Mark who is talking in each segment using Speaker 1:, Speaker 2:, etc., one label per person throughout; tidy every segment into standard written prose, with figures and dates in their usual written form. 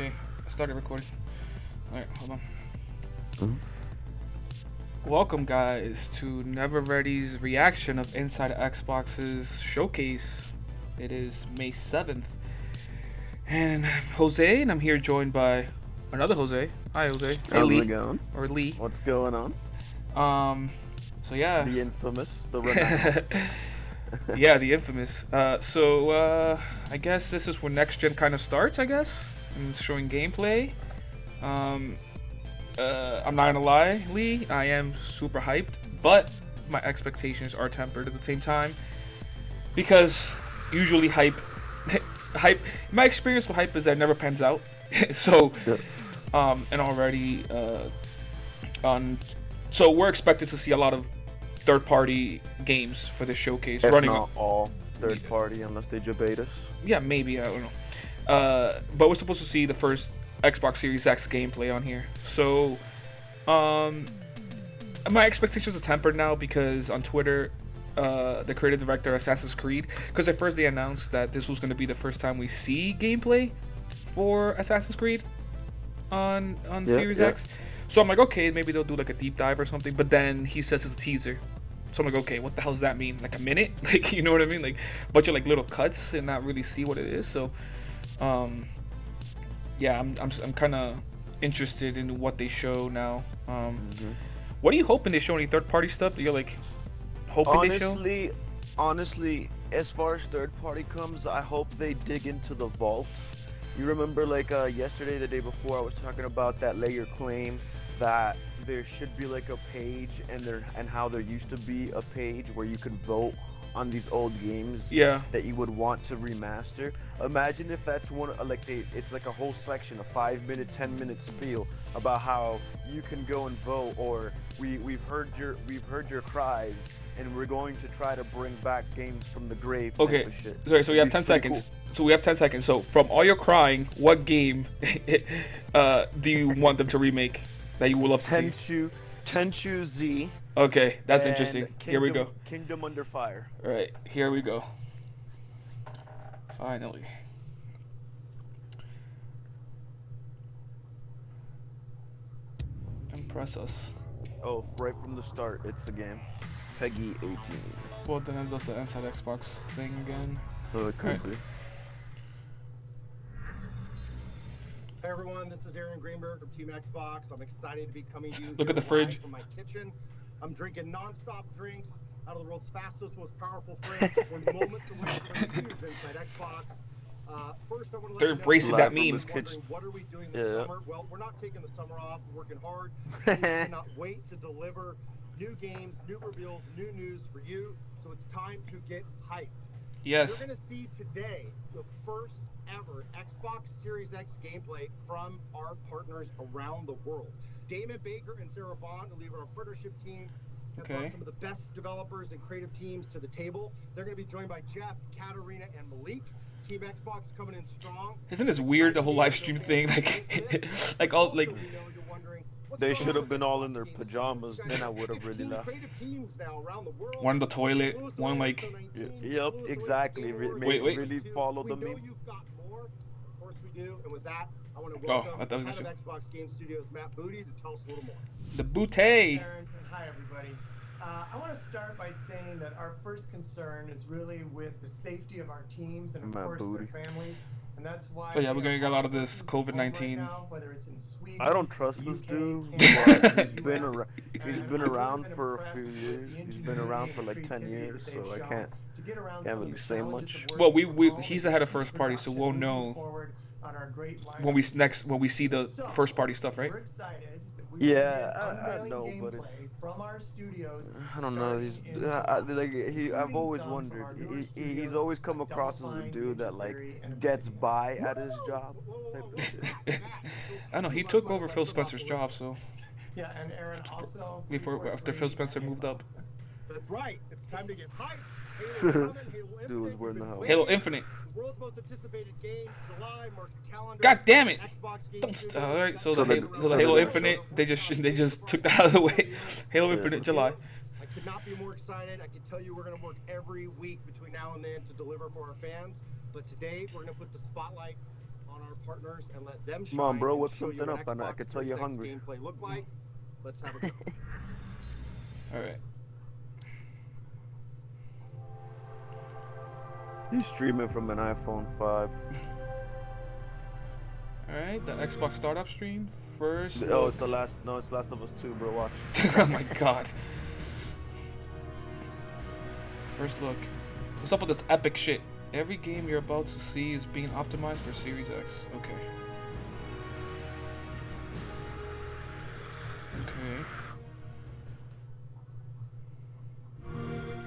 Speaker 1: Okay, I started recording. Alright, hold on.
Speaker 2: Mhm.
Speaker 1: Welcome, guys, to Never Ready's reaction of Inside Xbox's showcase. It is May 7th. And I'm Jose, and I'm here joined by another Jose. Hi, Jose. Hey,
Speaker 2: How's
Speaker 1: Lee.
Speaker 2: it going?
Speaker 1: Or Lee.
Speaker 2: What's going on?
Speaker 1: So yeah.
Speaker 2: The infamous, the renowned.
Speaker 1: Yeah, the infamous. I guess this is where next gen kind of starts, I guess. And showing gameplay. I'm not gonna lie, Lee. I am super hyped, but my expectations are tempered at the same time because usually hype. My experience with hype is that it never pans out. So, and already so we're expected to see a lot of third-party games for this showcase
Speaker 2: If
Speaker 1: running.
Speaker 2: not all third party, unless they debate us.
Speaker 1: Yeah, maybe, I don't know. But we're supposed to see the first Xbox Series X gameplay on here. So, my expectations are tempered now because on Twitter, the creative director of Assassin's Creed, because at first they announced that this was going to be the first time we see gameplay for Assassin's Creed on Series X. So I'm like, okay, maybe they'll do like a deep dive or something. But then he says it's a teaser. So I'm like, okay, what the hell does that mean? Like a minute? Like, you know what I mean? Like a bunch of like little cuts and not really see what it is. So, yeah, I'm kind of interested in what they show now. What are you hoping they show? Any third party stuff that you're like hoping they show?
Speaker 2: Honestly, as far as third party comes, I hope they dig into the vault. You remember, like yesterday, the day before, I was talking about that layer claim that there should be like a page, and how there used to be a page where you could vote on these old games that you would want to remaster. Imagine if that's one it's like a whole section, a 5-minute, 10-minute spiel about how you can go and vote, or we've heard your cries, and we're going to try to bring back games from the grave.
Speaker 1: Okay,
Speaker 2: type of shit.
Speaker 1: sorry. So we have 10 seconds.
Speaker 2: Cool.
Speaker 1: So we have 10 seconds. So from all your crying, what game do you want them to remake that you would love to see?
Speaker 2: Tenchu Z.
Speaker 1: Okay, that's interesting. Here we
Speaker 2: Kingdom,
Speaker 1: go.
Speaker 2: Kingdom Under Fire.
Speaker 1: All right, here we go. Finally. Impress us.
Speaker 2: Oh, right from the start, it's a game. Peggy 18.
Speaker 1: Well, then it does the Inside Xbox thing again.
Speaker 2: So it could be.
Speaker 3: Hey everyone, this is Aaron Greenberg from Team Xbox. I'm excited to be coming to you.
Speaker 1: Look at the fridge
Speaker 3: from my kitchen. I'm drinking non-stop drinks out of the world's fastest, most powerful fridge. We're moments away from huge Inside Xbox. First, I want to
Speaker 1: They're embracing that meme.
Speaker 3: What are we doing this summer? Well, we're not taking the summer off. We're working hard. We cannot wait to deliver new games, new reveals, new news for you. So it's time to get hyped.
Speaker 1: Yes.
Speaker 3: You're going to see today the first ever Xbox Series X gameplay from our partners around the world. Damon Baker and Sarah Bond, who lead our partnership team, have brought some of the best developers and creative teams to the table. They're going to be joined by Jeff, Katarina, and Malik. Team Xbox coming in strong.
Speaker 1: Isn't this weird, the whole live stream thing? Like all like.
Speaker 2: They should have been all in their pajamas, then I would have really laughed.
Speaker 1: One in the toilet, one like.
Speaker 2: Yep, exactly.
Speaker 1: Wait.
Speaker 2: Really follow the meme.
Speaker 3: Of course we do, and with that, I want to welcome head of Xbox Game Studios, Matt Booty, to tell us a little more.
Speaker 1: The Booty.
Speaker 4: Hi everybody. I want to start by saying that our first concern is really with the safety of our teams and of course their families. And that's why
Speaker 1: yeah, we're gonna get a lot of this COVID-19.
Speaker 4: Whether it's in Sweden,
Speaker 2: I don't trust this dude. He's been around for a few years. He's been around for like 10 years, so I can't really say much.
Speaker 1: Well, he's ahead of first party, so we'll know when we see the first party stuff, right?
Speaker 2: Yeah, I know, but it's, I don't know. I've always wondered. He's always come across as a dude that like gets by at his job. Type of shit.
Speaker 1: I know he took over Phil Spencer's job, so.
Speaker 4: Yeah, and Aaron also.
Speaker 1: After Phil Spencer moved up.
Speaker 3: That's right. It's time to get hyped.
Speaker 2: Dude was wearing the house.
Speaker 1: Halo Infinite.
Speaker 3: The world's most anticipated game, July, mark your calendar.
Speaker 1: God damn it! All right, so the Halo Infinite, they just took that out of the way. Halo Infinite, July.
Speaker 3: I could not be more excited. I can tell you we're going to work every week between now and then to deliver for our fans. But today we're going to put the spotlight on our partners and let them shine.
Speaker 2: Come on, bro,
Speaker 3: and
Speaker 2: whip
Speaker 3: show you
Speaker 2: something
Speaker 3: what
Speaker 2: up. I
Speaker 3: Xbox
Speaker 2: can tell
Speaker 3: Series
Speaker 2: you're
Speaker 3: X
Speaker 2: hungry.
Speaker 3: gameplay look like. Let's have a go.
Speaker 1: All right.
Speaker 2: He's streaming from an iPhone 5.
Speaker 1: All right. The Xbox startup stream first.
Speaker 2: Oh,
Speaker 1: look.
Speaker 2: it's the last. No, it's Last of Us 2, bro. Watch.
Speaker 1: Oh my god. First look. What's up with this epic shit? Every game you're about to see is being optimized for Series X. Okay. Okay.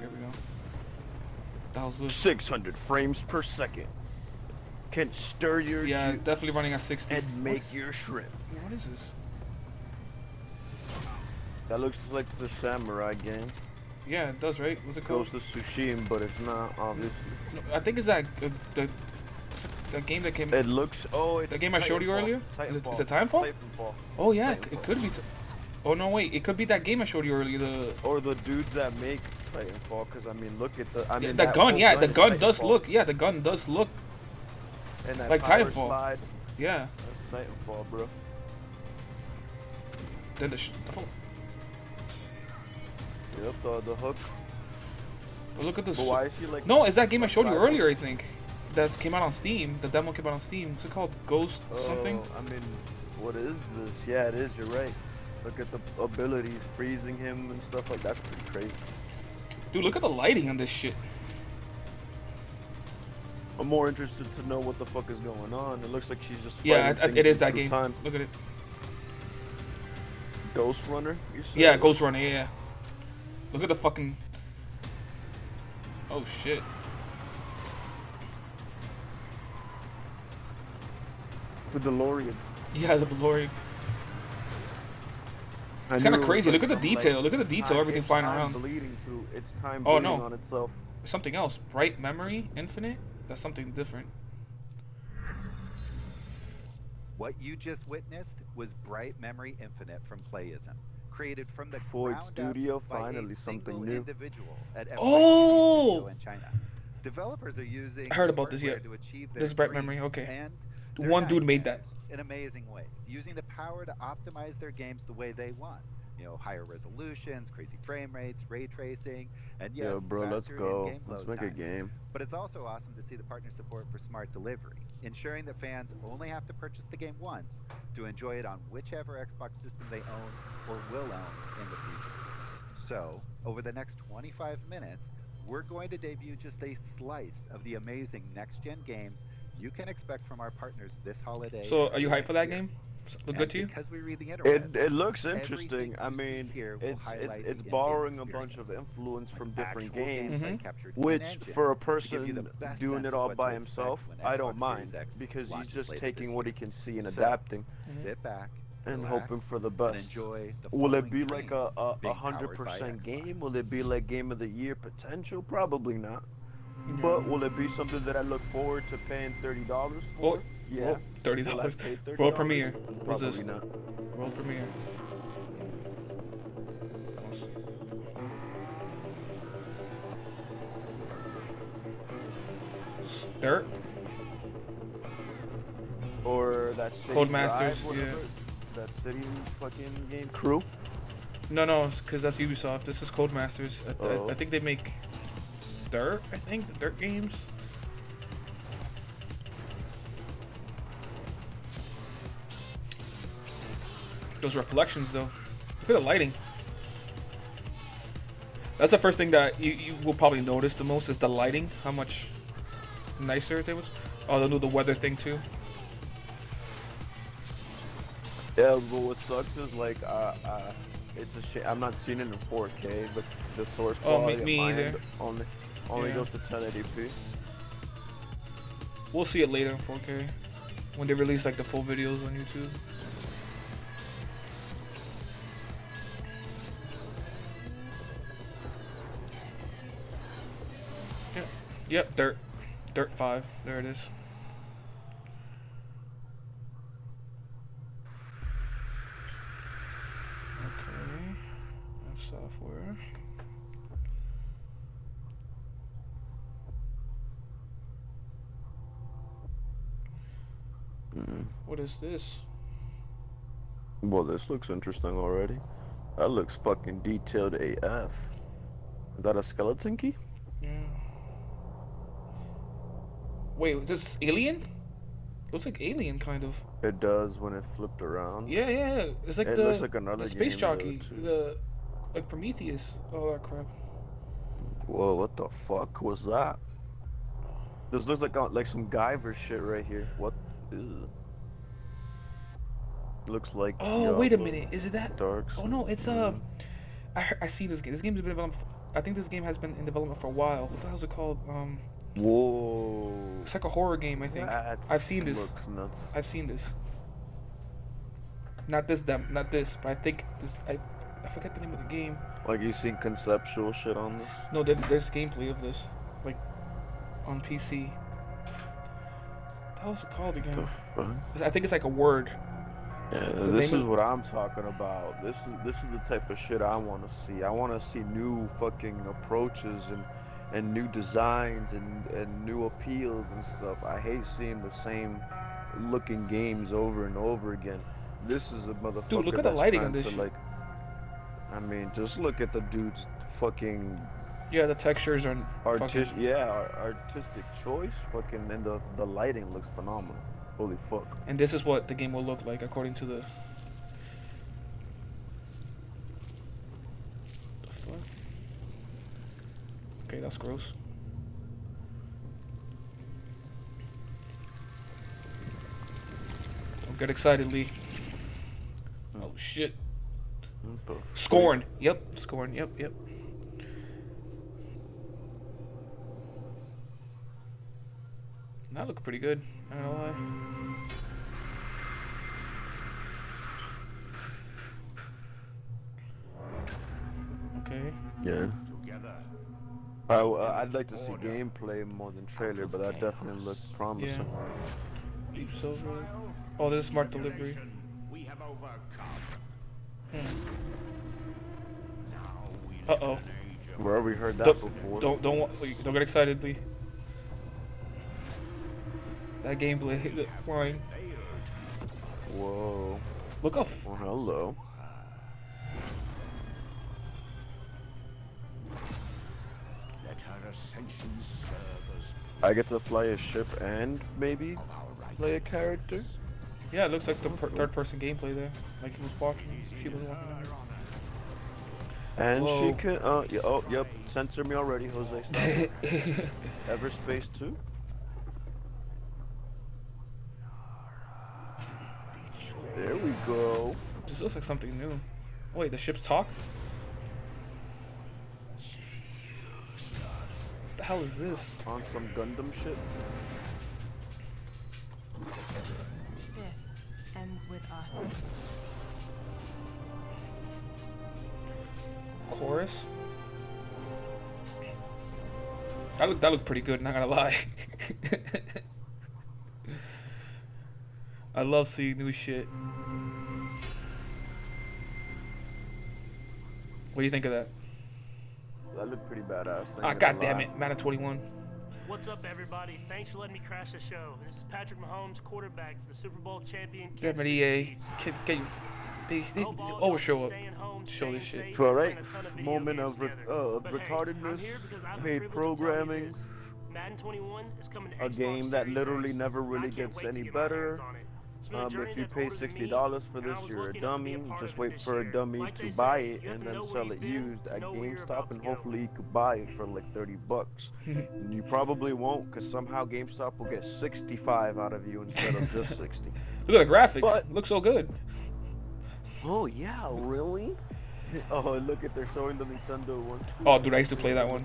Speaker 1: Here we go. That was this.
Speaker 2: 600 frames per second. Can stir your
Speaker 1: Yeah,
Speaker 2: juice
Speaker 1: definitely running at 60.
Speaker 2: and
Speaker 1: What
Speaker 2: make
Speaker 1: is-
Speaker 2: your shrimp.
Speaker 1: What is this?
Speaker 2: That looks like the Samurai game.
Speaker 1: Yeah, it does, right? What's it called?
Speaker 2: Goes to Tsushima, but it's not, obviously.
Speaker 1: No, I think it's that the game that came.
Speaker 2: It looks. Oh, it's
Speaker 1: The game I showed you
Speaker 2: Titanfall.
Speaker 1: earlier?
Speaker 2: Titanfall.
Speaker 1: Is it Titanfall?
Speaker 2: Titanfall.
Speaker 1: Oh yeah,
Speaker 2: Titanfall.
Speaker 1: it could be. Oh no, wait, it could be that game I showed you earlier. The
Speaker 2: Or the dudes that make Titanfall, because I mean, look at the. I mean,
Speaker 1: the
Speaker 2: that
Speaker 1: gun,
Speaker 2: whole
Speaker 1: yeah, the
Speaker 2: is
Speaker 1: gun does
Speaker 2: Titanfall.
Speaker 1: look. Yeah, the gun does look.
Speaker 2: And that
Speaker 1: like
Speaker 2: power
Speaker 1: Titanfall.
Speaker 2: slide,
Speaker 1: Yeah.
Speaker 2: that's Titanfall, bro.
Speaker 1: Then the. Oh,
Speaker 2: Yep, the hook.
Speaker 1: look at this.
Speaker 2: But why is he like?
Speaker 1: No, it's that game I showed you
Speaker 2: Cyber.
Speaker 1: earlier. I think that came out on Steam. The demo came out on Steam. What's it called? Ghost something?
Speaker 2: I mean, what is this? Yeah, it is. You're right. Look at the abilities, freezing him and stuff like that's pretty crazy.
Speaker 1: Dude, look at the lighting on this shit.
Speaker 2: I'm more interested to know what the fuck is going on. It looks like she's just
Speaker 1: Yeah,
Speaker 2: fighting
Speaker 1: it is
Speaker 2: things
Speaker 1: that
Speaker 2: through
Speaker 1: game.
Speaker 2: Time.
Speaker 1: Look at it.
Speaker 2: Ghost Runner. You said?
Speaker 1: Yeah, Ghost Runner. Yeah. Look at the fucking. Oh shit.
Speaker 2: The DeLorean.
Speaker 1: Yeah, the DeLorean.
Speaker 2: I
Speaker 1: It's
Speaker 2: knew
Speaker 1: kind of
Speaker 2: it was
Speaker 1: crazy.
Speaker 2: like
Speaker 1: Look at the
Speaker 2: some,
Speaker 1: detail.
Speaker 2: like,
Speaker 1: Look at the detail. Everything
Speaker 2: it's
Speaker 1: flying
Speaker 2: time
Speaker 1: around.
Speaker 2: bleeding through. It's time
Speaker 1: Oh,
Speaker 2: bleeding
Speaker 1: no.
Speaker 2: on itself.
Speaker 1: Something else. Bright Memory Infinite. That's something different.
Speaker 5: What you just witnessed was Bright Memory Infinite from Playism, created from the
Speaker 2: Void
Speaker 5: ground
Speaker 2: Studio,
Speaker 5: up by
Speaker 2: finally
Speaker 5: a
Speaker 2: something
Speaker 5: single
Speaker 2: new.
Speaker 5: individual at MIT
Speaker 1: Oh!
Speaker 5: Studio in China. Developers are using
Speaker 1: I heard about this,
Speaker 5: hardware
Speaker 1: yeah.
Speaker 5: to achieve
Speaker 1: This
Speaker 5: their
Speaker 1: is Bright Memory,
Speaker 5: dreams
Speaker 1: okay.
Speaker 5: and
Speaker 1: The
Speaker 5: their
Speaker 1: one dude made that.
Speaker 5: nightmares in amazing ways, using the power to optimize their games the way they want. You know, higher resolutions, crazy frame rates, ray tracing, and yes,
Speaker 2: Yo, bro, let's
Speaker 5: faster
Speaker 2: go.
Speaker 5: in-game
Speaker 2: Let's
Speaker 5: load
Speaker 2: make a
Speaker 5: times.
Speaker 2: game.
Speaker 5: But it's also awesome to see the partner support for smart delivery, ensuring that fans only have to purchase the game once to enjoy it on whichever Xbox system they own or will own in the future. So, over the next 25 minutes, we're going to debut just a slice of the amazing next-gen games you can expect from our partners this holiday.
Speaker 1: So,
Speaker 5: and
Speaker 1: are you hyped for that
Speaker 5: next year.
Speaker 1: game? Look
Speaker 5: And
Speaker 1: good to you?
Speaker 5: Because we read the interwebs,
Speaker 2: It looks
Speaker 5: everything
Speaker 2: interesting. I
Speaker 5: you see
Speaker 2: mean,
Speaker 5: here will
Speaker 2: it's
Speaker 5: highlight
Speaker 2: it's
Speaker 5: the
Speaker 2: borrowing
Speaker 5: in-game
Speaker 2: a bunch of
Speaker 5: experience.
Speaker 2: influence from
Speaker 5: Like
Speaker 2: different
Speaker 5: actual
Speaker 2: games,
Speaker 1: Mhm.
Speaker 5: captured in
Speaker 2: which
Speaker 5: engine
Speaker 2: for a
Speaker 5: to give you the
Speaker 2: person
Speaker 5: best
Speaker 2: doing
Speaker 5: sense
Speaker 2: it
Speaker 5: of
Speaker 2: all
Speaker 5: what
Speaker 2: by
Speaker 5: to
Speaker 2: himself,
Speaker 5: expect when
Speaker 2: I don't
Speaker 5: Xbox
Speaker 2: mind
Speaker 5: Series X
Speaker 2: because he's
Speaker 5: launches
Speaker 2: just
Speaker 5: later
Speaker 2: taking
Speaker 5: this
Speaker 2: what he
Speaker 5: year.
Speaker 2: can see and
Speaker 5: So,
Speaker 2: adapting
Speaker 5: Sit back
Speaker 2: and
Speaker 5: relax,
Speaker 2: hoping for the
Speaker 5: and
Speaker 2: best.
Speaker 5: enjoy the
Speaker 2: Will it
Speaker 5: following
Speaker 2: be like a
Speaker 5: dreams being powered by
Speaker 2: 100% game?
Speaker 5: Xbox.
Speaker 2: Will it be like Game of the Year potential? Probably not. But will it be something that I look forward to paying $30 for?
Speaker 1: Oh,
Speaker 2: Yeah.
Speaker 1: oh, $30.
Speaker 2: Will I pay $30?
Speaker 1: World premiere. What's
Speaker 2: Probably
Speaker 1: this?
Speaker 2: not.
Speaker 1: World premiere. Dirt?
Speaker 2: Or that City
Speaker 1: Codemasters,
Speaker 2: Drive, whatever. That City fucking game. Crew.
Speaker 1: No, because that's Ubisoft. This is Codemasters.
Speaker 2: Oh.
Speaker 1: I think they make Dirt. I think the Dirt games. Those reflections, though. Look at the lighting. That's the first thing that you will probably notice the most is the lighting. How much nicer it was. Oh, they'll do the weather thing too.
Speaker 2: Yeah, but what sucks is like, it's a shame. I'm not seeing it in 4K, but the source
Speaker 1: Oh,
Speaker 2: quality
Speaker 1: me
Speaker 2: on my
Speaker 1: either.
Speaker 2: end only
Speaker 1: Yeah.
Speaker 2: goes to 1080p.
Speaker 1: We'll see it later in 4K when they release like the full videos on YouTube. Yep, Dirt 5. There it is. Okay. F software. What is this?
Speaker 2: Well, this looks interesting already. That looks fucking detailed AF. Is that a skeleton key?
Speaker 1: Yeah. Wait, is this Alien? Looks like Alien, kind of.
Speaker 2: It does when it flipped around.
Speaker 1: Yeah, yeah, yeah. It's like
Speaker 2: It
Speaker 1: the
Speaker 2: looks like another
Speaker 1: space
Speaker 2: game,
Speaker 1: jockey,
Speaker 2: though, too.
Speaker 1: the like Prometheus, all that crap.
Speaker 2: Whoa, what the fuck was that? This looks like some Guyver shit right here. What? Ew. Looks like.
Speaker 1: Oh, wait a
Speaker 2: Diablo,
Speaker 1: minute. Is it that?
Speaker 2: Dark
Speaker 1: Oh no, it's
Speaker 2: Souls.
Speaker 1: I see this game. This game's been developed. I think this game has been in development for a while. What the hell's it called?
Speaker 2: Whoa.
Speaker 1: It's like a horror game, I think. I've seen this.
Speaker 2: Looks nuts.
Speaker 1: I've seen this. Not this, but I think this. I forget the name of the game.
Speaker 2: Like you seen conceptual shit on this?
Speaker 1: No, there's gameplay of this, like on PC. What the hell's it called again?
Speaker 2: Fuck?
Speaker 1: I think it's like a word.
Speaker 2: Yeah,
Speaker 1: the
Speaker 2: this
Speaker 1: name
Speaker 2: is
Speaker 1: of-
Speaker 2: what I'm talking about. This is the type of shit I want to see. I want to see new fucking approaches and new designs and new appeals and stuff. I hate seeing the same looking games over and over again. This is a motherfucker.
Speaker 1: Dude, look at the
Speaker 2: that's
Speaker 1: lighting on
Speaker 2: trying
Speaker 1: this
Speaker 2: to,
Speaker 1: shit.
Speaker 2: I mean, just look at the dude's fucking
Speaker 1: Yeah, the textures are
Speaker 2: artistic.
Speaker 1: fucking.
Speaker 2: Yeah, artistic choice. Fucking, and the lighting looks phenomenal. Holy fuck.
Speaker 1: And this is what the game will look like according to the. The fuck? Okay, that's gross. Don't get excited, Lee. Oh shit.
Speaker 2: What the
Speaker 1: Scorn. Yep. Scorn. Yep. Yep. That looked pretty good. I don't know why. Okay.
Speaker 2: Yeah. I'd like to see gameplay more than trailer, but that definitely looked promising.
Speaker 1: Deep Silver. Oh, this is smart delivery. Uh oh.
Speaker 2: Where we heard that
Speaker 1: Don't
Speaker 2: before.
Speaker 1: don't get excited, Lee. That gameplay, the flying.
Speaker 2: Whoa.
Speaker 1: Look up.
Speaker 2: Well, hello. I get to fly a ship and maybe play a character.
Speaker 1: Yeah, it looks like the third-person gameplay there. Like he was walking. She was walking.
Speaker 2: And
Speaker 1: Whoa.
Speaker 2: she can. Yeah, oh, yep. Censor me already, Jose. Stop. Everspace 2. There we go.
Speaker 1: This looks like something new. Wait, the ships talk? What the hell is this?
Speaker 2: On some Gundam shit.
Speaker 6: This ends with us.
Speaker 1: Chorus? That looked pretty good, not gonna lie. I love seeing new shit. What do you think of that?
Speaker 2: That looked pretty badass.
Speaker 1: Ah, god damn it, Madden 21.
Speaker 7: What's up, everybody? Thanks for letting me crash the show. This is Patrick Mahomes, quarterback for the Super Bowl champion.
Speaker 1: Damn
Speaker 7: Kansas
Speaker 1: it,
Speaker 7: City
Speaker 1: EA.
Speaker 7: Chiefs.
Speaker 1: They
Speaker 7: I hope all
Speaker 1: always
Speaker 7: y'all
Speaker 1: show
Speaker 7: are
Speaker 1: up.
Speaker 7: staying home,
Speaker 1: show this
Speaker 7: staying
Speaker 1: shit.
Speaker 7: safe,
Speaker 2: So,
Speaker 7: and
Speaker 2: right,
Speaker 7: playing a ton of video
Speaker 2: moment
Speaker 7: games
Speaker 2: of
Speaker 7: together. But hey,
Speaker 2: retardedness,
Speaker 7: I'm here because I have the
Speaker 2: paid
Speaker 7: privilege to tell you
Speaker 2: programming,
Speaker 7: this. Madden 21 is coming to
Speaker 2: a
Speaker 7: Xbox
Speaker 2: game that
Speaker 7: Series
Speaker 2: literally
Speaker 7: X,
Speaker 2: never
Speaker 7: and I
Speaker 2: really
Speaker 7: can't
Speaker 2: gets
Speaker 7: wait to
Speaker 2: any
Speaker 7: get my hands
Speaker 2: better.
Speaker 7: on it. It's been a journey
Speaker 2: If you
Speaker 7: that's
Speaker 2: pay
Speaker 7: older than me,
Speaker 2: $60 for
Speaker 7: and I
Speaker 2: this,
Speaker 7: was
Speaker 2: you're a
Speaker 7: lucky enough to be
Speaker 2: dummy.
Speaker 7: a part
Speaker 2: Just
Speaker 7: of it
Speaker 2: wait
Speaker 7: this
Speaker 2: for a
Speaker 7: year.
Speaker 2: dummy
Speaker 7: Like
Speaker 2: to
Speaker 7: they
Speaker 2: buy
Speaker 7: say,
Speaker 2: it
Speaker 7: you have
Speaker 2: and
Speaker 7: to
Speaker 2: then
Speaker 7: know where
Speaker 2: sell
Speaker 7: you've
Speaker 2: it
Speaker 7: been
Speaker 2: used
Speaker 7: to
Speaker 2: at
Speaker 7: know where you're
Speaker 2: GameStop,
Speaker 7: about
Speaker 2: and
Speaker 7: to go.
Speaker 2: hopefully you could buy it for like $30. And you probably won't, because somehow GameStop will get 65 out of you instead of just 60.
Speaker 1: Look at the graphics.
Speaker 2: But-
Speaker 1: Looks so good.
Speaker 2: Oh yeah, really? Oh, look at they're showing the Nintendo one.
Speaker 1: Oh, dude, I used to play that one.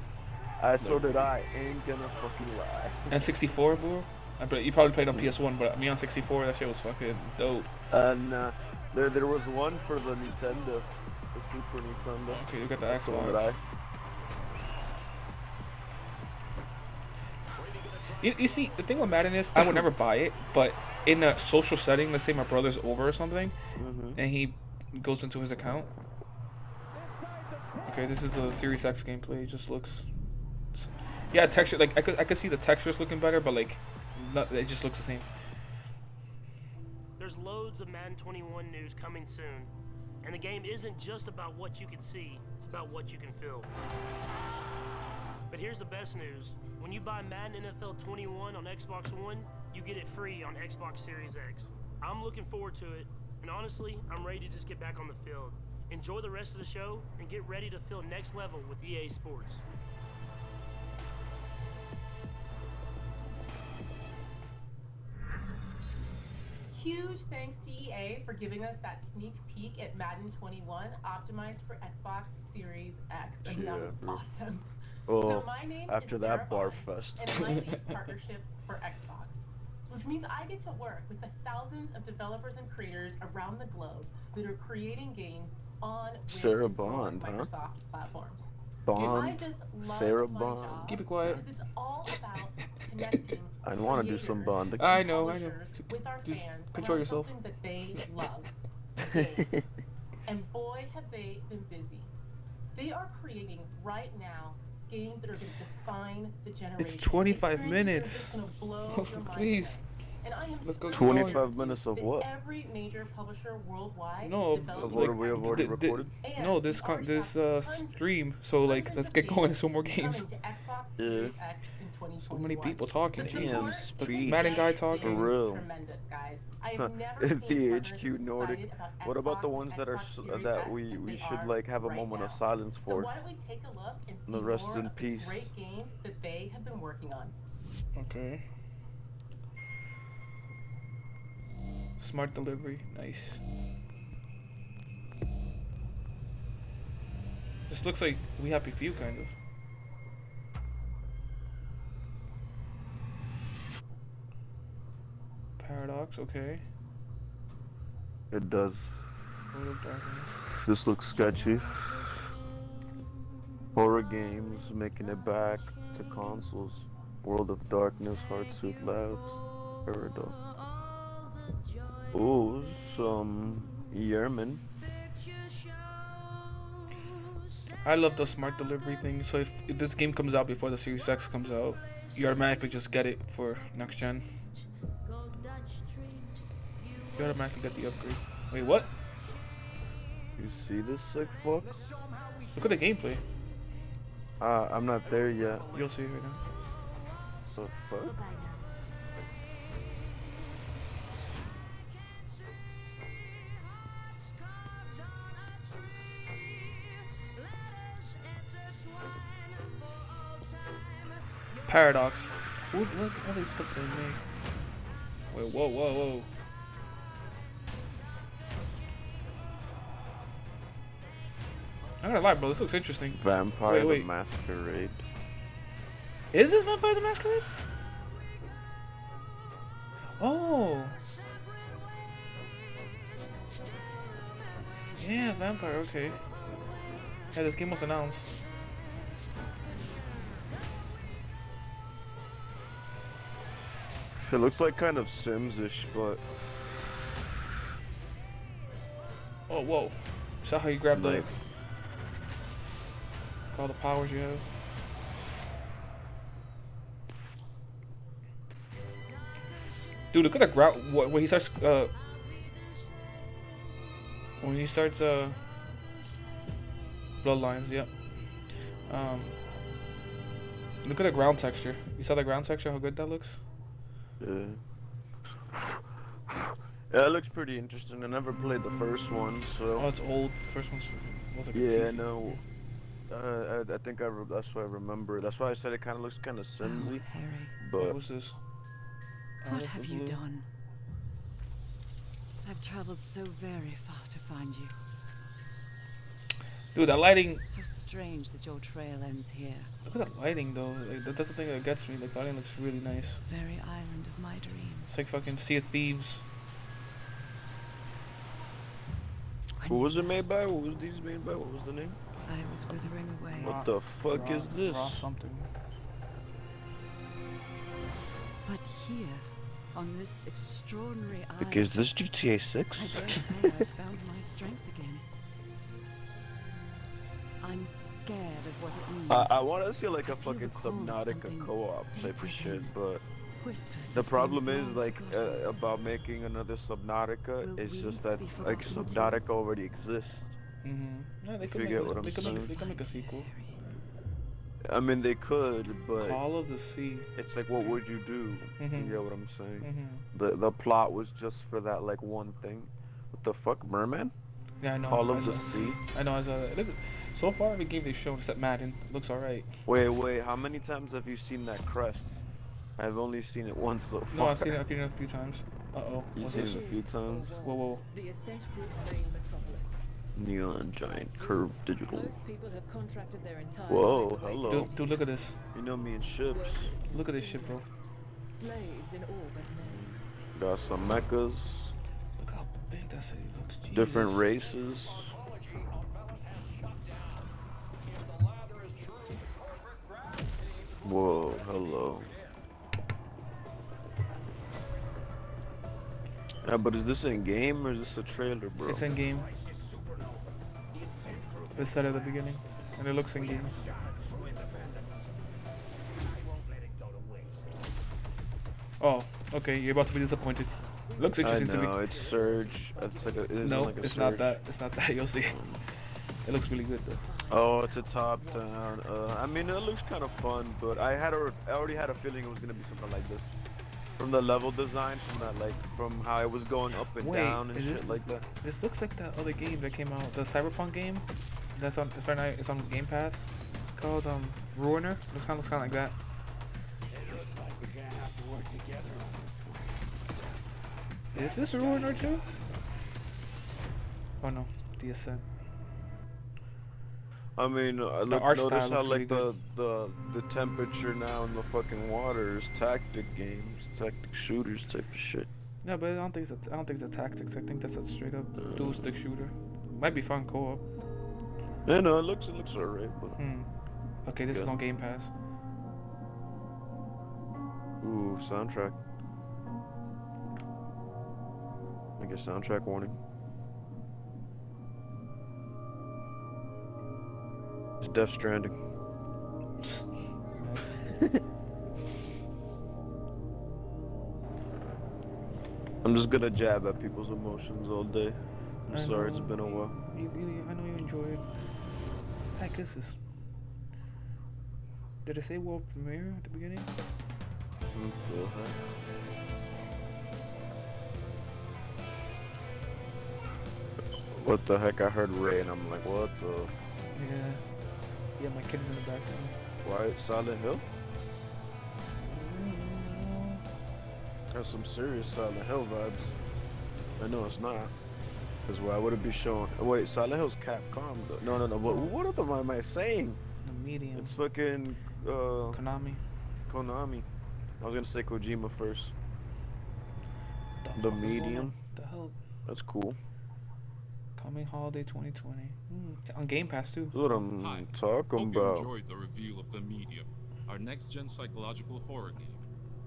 Speaker 2: So did I. Ain't gonna fucking lie.
Speaker 1: And 64, bro. You probably played on PS1, but me on 64, that shit was fucking dope.
Speaker 2: And there was one for the Nintendo, the Super Nintendo.
Speaker 1: Okay, you got the
Speaker 2: That's the one that
Speaker 1: Xbox.
Speaker 2: I.
Speaker 1: You see, the thing with Madden is, I would never buy it, but in a social setting, let's say my brother's over or something, and he goes into his account. Okay, this is the Series X gameplay. It just looks, yeah, texture. Like I could see the textures looking better, but like, it just looks the same.
Speaker 7: there's loads of Madden 21 news coming soon. And the game isn't just about what you can see, it's about what you can feel. But here's the best news. When you buy Madden NFL 21 on Xbox One, you get it free on Xbox Series X. I'm looking forward to it, and honestly, I'm ready to just get back on the field. Enjoy the rest of the show, and get ready to feel next level with EA Sports.
Speaker 8: Huge thanks to EA for giving us that sneak peek at Madden 21 optimized for Xbox Series X. And that was awesome.
Speaker 2: Oh,
Speaker 8: so my name
Speaker 2: after
Speaker 8: is
Speaker 2: that
Speaker 8: Sarah
Speaker 2: barf
Speaker 8: Bond,
Speaker 2: fest.
Speaker 8: and I lead partnerships for Xbox, which means I get to work with the thousands of developers and creators around the globe that are creating games on
Speaker 2: Sarah
Speaker 8: and for
Speaker 2: Bond, huh?
Speaker 8: Microsoft platforms.
Speaker 2: Bond,
Speaker 8: I just love
Speaker 2: Sarah
Speaker 8: my
Speaker 2: Bond.
Speaker 8: job
Speaker 1: Keep it quiet.
Speaker 8: because it's all about connecting
Speaker 2: I want to do some
Speaker 8: creators
Speaker 2: bonding.
Speaker 1: I know.
Speaker 8: publishers with our
Speaker 1: Just
Speaker 8: fans
Speaker 1: control
Speaker 8: around
Speaker 1: yourself.
Speaker 8: something that they love. Games. And boy, have they been busy. They are creating right now games that are going to define the generation.
Speaker 1: It's 25
Speaker 8: Experiences
Speaker 1: minutes.
Speaker 8: that are just gonna blow your mind
Speaker 1: Please.
Speaker 8: away. And I am
Speaker 1: Let's go.
Speaker 2: 25 minutes of
Speaker 8: that
Speaker 2: what?
Speaker 8: every major publisher worldwide
Speaker 1: No,
Speaker 8: is developing
Speaker 2: What we have already
Speaker 1: the-
Speaker 2: recorded?
Speaker 8: and
Speaker 1: No,
Speaker 8: we
Speaker 1: this
Speaker 8: already
Speaker 1: this
Speaker 8: have hundreds
Speaker 1: stream. So like, let's get going to some more
Speaker 8: coming
Speaker 1: games.
Speaker 8: to Xbox
Speaker 2: Yeah.
Speaker 8: Series X in 2021.
Speaker 1: So many people talking.
Speaker 8: The
Speaker 1: Jesus.
Speaker 8: support
Speaker 1: The
Speaker 2: speech.
Speaker 1: Madden guy
Speaker 8: is
Speaker 1: talking.
Speaker 2: For real.
Speaker 8: Tremendous, guys. I
Speaker 2: Huh.
Speaker 8: have never
Speaker 2: The
Speaker 8: seen partners
Speaker 2: HQ
Speaker 8: as
Speaker 2: Nordic.
Speaker 8: excited about
Speaker 2: What about the
Speaker 8: Xbox
Speaker 2: ones
Speaker 8: and
Speaker 2: that are
Speaker 8: Xbox Series
Speaker 2: that
Speaker 8: X
Speaker 2: we
Speaker 8: as they
Speaker 2: should
Speaker 8: are
Speaker 2: like have a
Speaker 8: right
Speaker 2: moment of
Speaker 8: now?
Speaker 2: silence
Speaker 8: So
Speaker 2: for?
Speaker 8: why don't we take a look and see
Speaker 2: The rest
Speaker 8: more
Speaker 2: in
Speaker 8: of the
Speaker 2: peace.
Speaker 8: great games that they have been working on.
Speaker 1: Okay. Smart delivery, nice. This looks like We Happy Few, kind of. Paradox, okay.
Speaker 2: It does.
Speaker 1: World of Darkness.
Speaker 2: This looks sketchy. Horror games making it back to consoles. World of Darkness, Heartsuit Labs, Paradox. Ooh, some Yerman.
Speaker 1: I love the smart delivery thing. So if this game comes out before the Series X comes out, you automatically just get it for next gen. You automatically get the upgrade. Wait, what?
Speaker 2: You see this sick fuck?
Speaker 1: Look at the gameplay.
Speaker 2: I'm not there yet.
Speaker 1: You'll see it right now.
Speaker 2: The fuck?
Speaker 1: Paradox. Look at all these stuff they make. Wait, whoa. I'm gonna lie, bro. This looks interesting.
Speaker 2: Vampire
Speaker 1: Wait.
Speaker 2: the Masquerade.
Speaker 1: Is this Vampire the Masquerade? Oh. Yeah, Vampire. Okay. Yeah, this game was announced.
Speaker 2: It looks like kind of Sims-ish, but
Speaker 1: Oh, whoa. Is that how you grab
Speaker 2: like,
Speaker 1: all the powers you have? Dude, look at the ground. When he starts, Bloodlines, yep. Look at the ground texture. You saw the ground texture? How good that looks?
Speaker 2: yeah. Yeah, it looks pretty interesting. I never played the first one, so.
Speaker 1: Oh, it's old. The first one's was like
Speaker 2: Yeah,
Speaker 1: PC.
Speaker 2: no. I think that's why I remember. That's why I said it kind of looks kind of Simsy.
Speaker 9: Harry,
Speaker 1: What
Speaker 2: But
Speaker 1: was this?
Speaker 9: what
Speaker 1: Alice
Speaker 9: have
Speaker 1: of
Speaker 9: you
Speaker 1: Blue.
Speaker 9: done? I've traveled so very far to find you.
Speaker 1: Dude, that lighting.
Speaker 9: How strange that your trail ends here.
Speaker 1: Look at that lighting, though. Like, that's the thing that gets me. Like, the lighting looks really nice.
Speaker 9: Very island of my dreams.
Speaker 1: It's like fucking Sea of Thieves.
Speaker 2: who was it made by? What was these made by? What was the name?
Speaker 9: I was withering away.
Speaker 2: What the fuck is this?
Speaker 1: Raw something.
Speaker 9: But here, on this extraordinary island,
Speaker 2: Like, is this GTA 6?
Speaker 9: I dare say I've found my strength again. I'm scared of what it means.
Speaker 2: I want to see like a
Speaker 9: I feel the
Speaker 2: fucking
Speaker 9: call of
Speaker 2: Subnautica
Speaker 9: something
Speaker 2: co-op type
Speaker 9: deep
Speaker 2: of
Speaker 9: within.
Speaker 2: shit, but
Speaker 9: Whispers
Speaker 2: The
Speaker 9: of
Speaker 2: problem
Speaker 9: things
Speaker 2: is
Speaker 9: long
Speaker 2: like
Speaker 9: forgotten.
Speaker 2: about making another Subnautica.
Speaker 9: Will
Speaker 2: It's
Speaker 9: we
Speaker 2: just that
Speaker 9: be
Speaker 2: like
Speaker 9: forgotten too?
Speaker 2: Subnautica already exists.
Speaker 1: No, they
Speaker 2: If
Speaker 1: could
Speaker 2: you
Speaker 1: make
Speaker 2: get what I'm
Speaker 1: they could
Speaker 2: saying.
Speaker 1: make a sequel.
Speaker 2: I mean, they could, but
Speaker 1: Call of the Sea.
Speaker 2: it's like, what would you do? You
Speaker 1: Mhm.
Speaker 2: get what I'm saying?
Speaker 1: Mhm.
Speaker 2: The plot was just for that like one thing. What the fuck, Merman?
Speaker 1: Yeah, I know.
Speaker 2: Call
Speaker 1: I
Speaker 2: of the
Speaker 1: saw-
Speaker 2: Sea.
Speaker 1: I know. I saw that. Look, so far, every game they've shown except Madden looks alright.
Speaker 2: Wait, how many times have you seen that crest? I've only seen it once so far.
Speaker 1: No, I've seen it a few times. Uh-oh.
Speaker 2: You've
Speaker 1: What's
Speaker 2: seen
Speaker 1: this?
Speaker 2: it a few times.
Speaker 1: Whoa, whoa.
Speaker 10: The Ascent Group main metropolis.
Speaker 2: Neon Giant Curve Digital.
Speaker 10: Most people have contracted their entire
Speaker 2: Whoa,
Speaker 10: lives away
Speaker 2: hello.
Speaker 1: Dude, look at this.
Speaker 2: You know me and ships.
Speaker 10: Workers,
Speaker 1: Look at this shit, bro.
Speaker 10: mutants, slaves in all but name.
Speaker 2: Got some mechas,
Speaker 1: Look how big that city looks. Jesus.
Speaker 2: different races. Whoa, hello. Yeah, but is this in game or is this a trailer, bro?
Speaker 1: It's in game. It's said at the beginning, and it looks in game. Oh, okay. You're about to be disappointed. Looks
Speaker 2: I
Speaker 1: interesting to
Speaker 2: know,
Speaker 1: me.
Speaker 2: it's Surge. It's like a, it isn't
Speaker 1: No,
Speaker 2: like a
Speaker 1: it's
Speaker 2: Surge.
Speaker 1: not that. It's not that. You'll see. It looks really good though.
Speaker 2: Oh, it's a top down. I mean, it looks kind of fun, but I already had a feeling it was gonna be something like this. From the level design, from how it was going up and
Speaker 1: Wait,
Speaker 2: down and
Speaker 1: is
Speaker 2: shit
Speaker 1: this-
Speaker 2: like that.
Speaker 1: This looks like that other game that came out, the Cyberpunk game. That's on. It's right now. It's on Game Pass. It's called Ruiner. Looks kind of like that. Is this Ruiner too? Oh no, The Ascent.
Speaker 2: I mean,
Speaker 1: art style
Speaker 2: notice how
Speaker 1: looks
Speaker 2: like
Speaker 1: really
Speaker 2: the temperature now in the fucking water is tactic games, tactic shooters type of shit.
Speaker 1: No, but I don't think it's a tactics. I think that's a straight up dual stick shooter. Might be fun co-op.
Speaker 2: Yeah, no, it looks alright, but
Speaker 1: Okay, this is
Speaker 2: Yeah.
Speaker 1: on Game Pass.
Speaker 2: ooh, soundtrack. I guess soundtrack warning. It's Death Stranding. I'm just gonna jab at people's emotions all day. I'm
Speaker 1: I
Speaker 2: sorry, it's
Speaker 1: know.
Speaker 2: been a while.
Speaker 1: I know you enjoy it. Heck is this? Did it say world premiere at the beginning?
Speaker 2: What the heck? What the heck? I heard Ray and I'm like, what the?
Speaker 1: Yeah. Yeah, my kid is in the background.
Speaker 2: Why? Silent Hill? Got some serious Silent Hill vibes. I know it's not. Because why would it be showing? Wait, Silent Hill's Capcom though. No. What am I saying?
Speaker 1: The medium.
Speaker 2: It's fucking
Speaker 1: Konami.
Speaker 2: Konami. I was gonna say Kojima first. The
Speaker 1: fuck is going
Speaker 2: medium.
Speaker 1: on? The hell?
Speaker 2: That's cool.
Speaker 1: Coming holiday 2020. On Game Pass too.
Speaker 2: That's what I'm
Speaker 11: Hi.
Speaker 2: talking
Speaker 11: Hope you
Speaker 2: about.
Speaker 11: enjoyed the reveal of The Medium, our next-gen psychological horror game.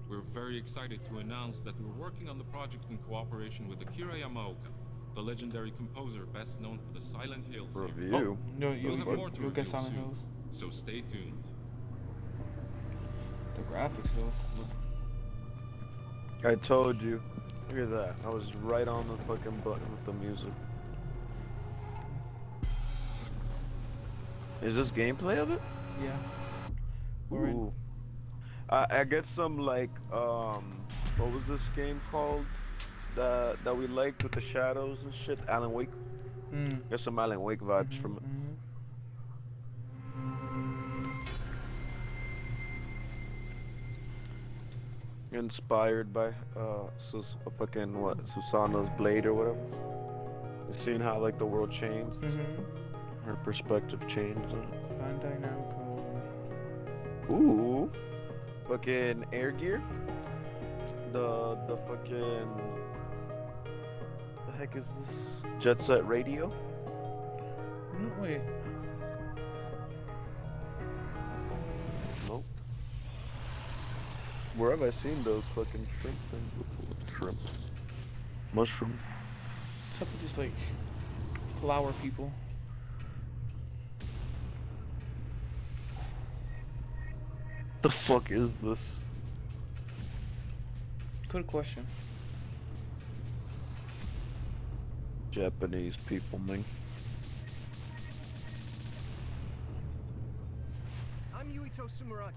Speaker 11: We're very excited to announce that we're working on the project in cooperation with Akira Yamaoka, the legendary composer best known for the Silent Hill series.
Speaker 2: Review.
Speaker 1: No,
Speaker 11: We'll have more to
Speaker 1: you'll get
Speaker 11: reveal
Speaker 1: Silent
Speaker 11: soon,
Speaker 1: Hills.
Speaker 11: so stay tuned.
Speaker 1: The graphics though. Look.
Speaker 2: I told you. Look at that. I was right on the fucking button with the music. Is this gameplay of it?
Speaker 1: Yeah. We're in.
Speaker 2: Ooh. I get some like what was this game called that we liked with the shadows and shit? Alan Wake. Get some Alan Wake vibes from it. Inspired by fucking what, Susanna's Blade or whatever. You seen how like the world changed? Her perspective changed on it.
Speaker 1: Bandai Namco.
Speaker 2: Ooh, fucking Air Gear. The fucking, the heck is this? Jet Set Radio.
Speaker 1: Wait.
Speaker 2: Nope. Where have I seen those fucking shrimp things before? Shrimp. Mushroom.
Speaker 1: What's up with these like flower people?
Speaker 2: The fuck is this?
Speaker 1: Good question.
Speaker 2: Japanese people, man.
Speaker 12: I'm Yuito Sumeragi.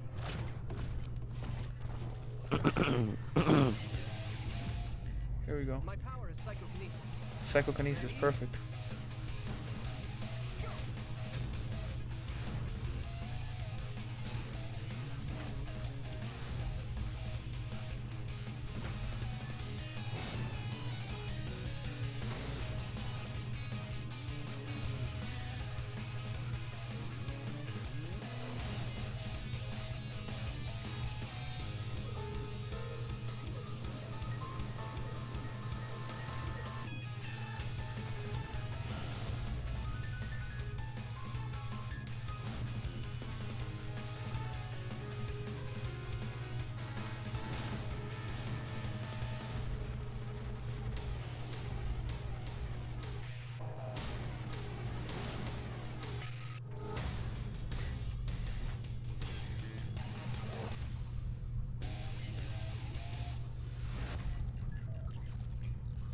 Speaker 1: Here we go.
Speaker 12: My power is psychokinesis.
Speaker 1: Psychokinesis, perfect.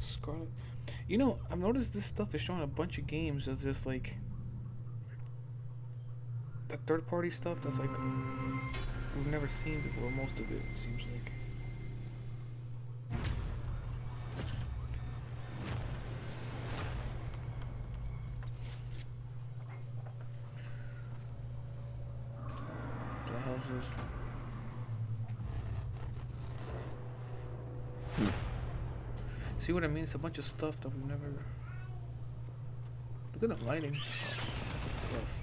Speaker 1: Scarlet. You know, I've noticed this stuff is showing a bunch of games that's just like the third-party stuff that's like we've never seen before. Most of it seems like. What the hell is this? See what I mean? It's a bunch of stuff that we've never. Look at the lighting. Rough.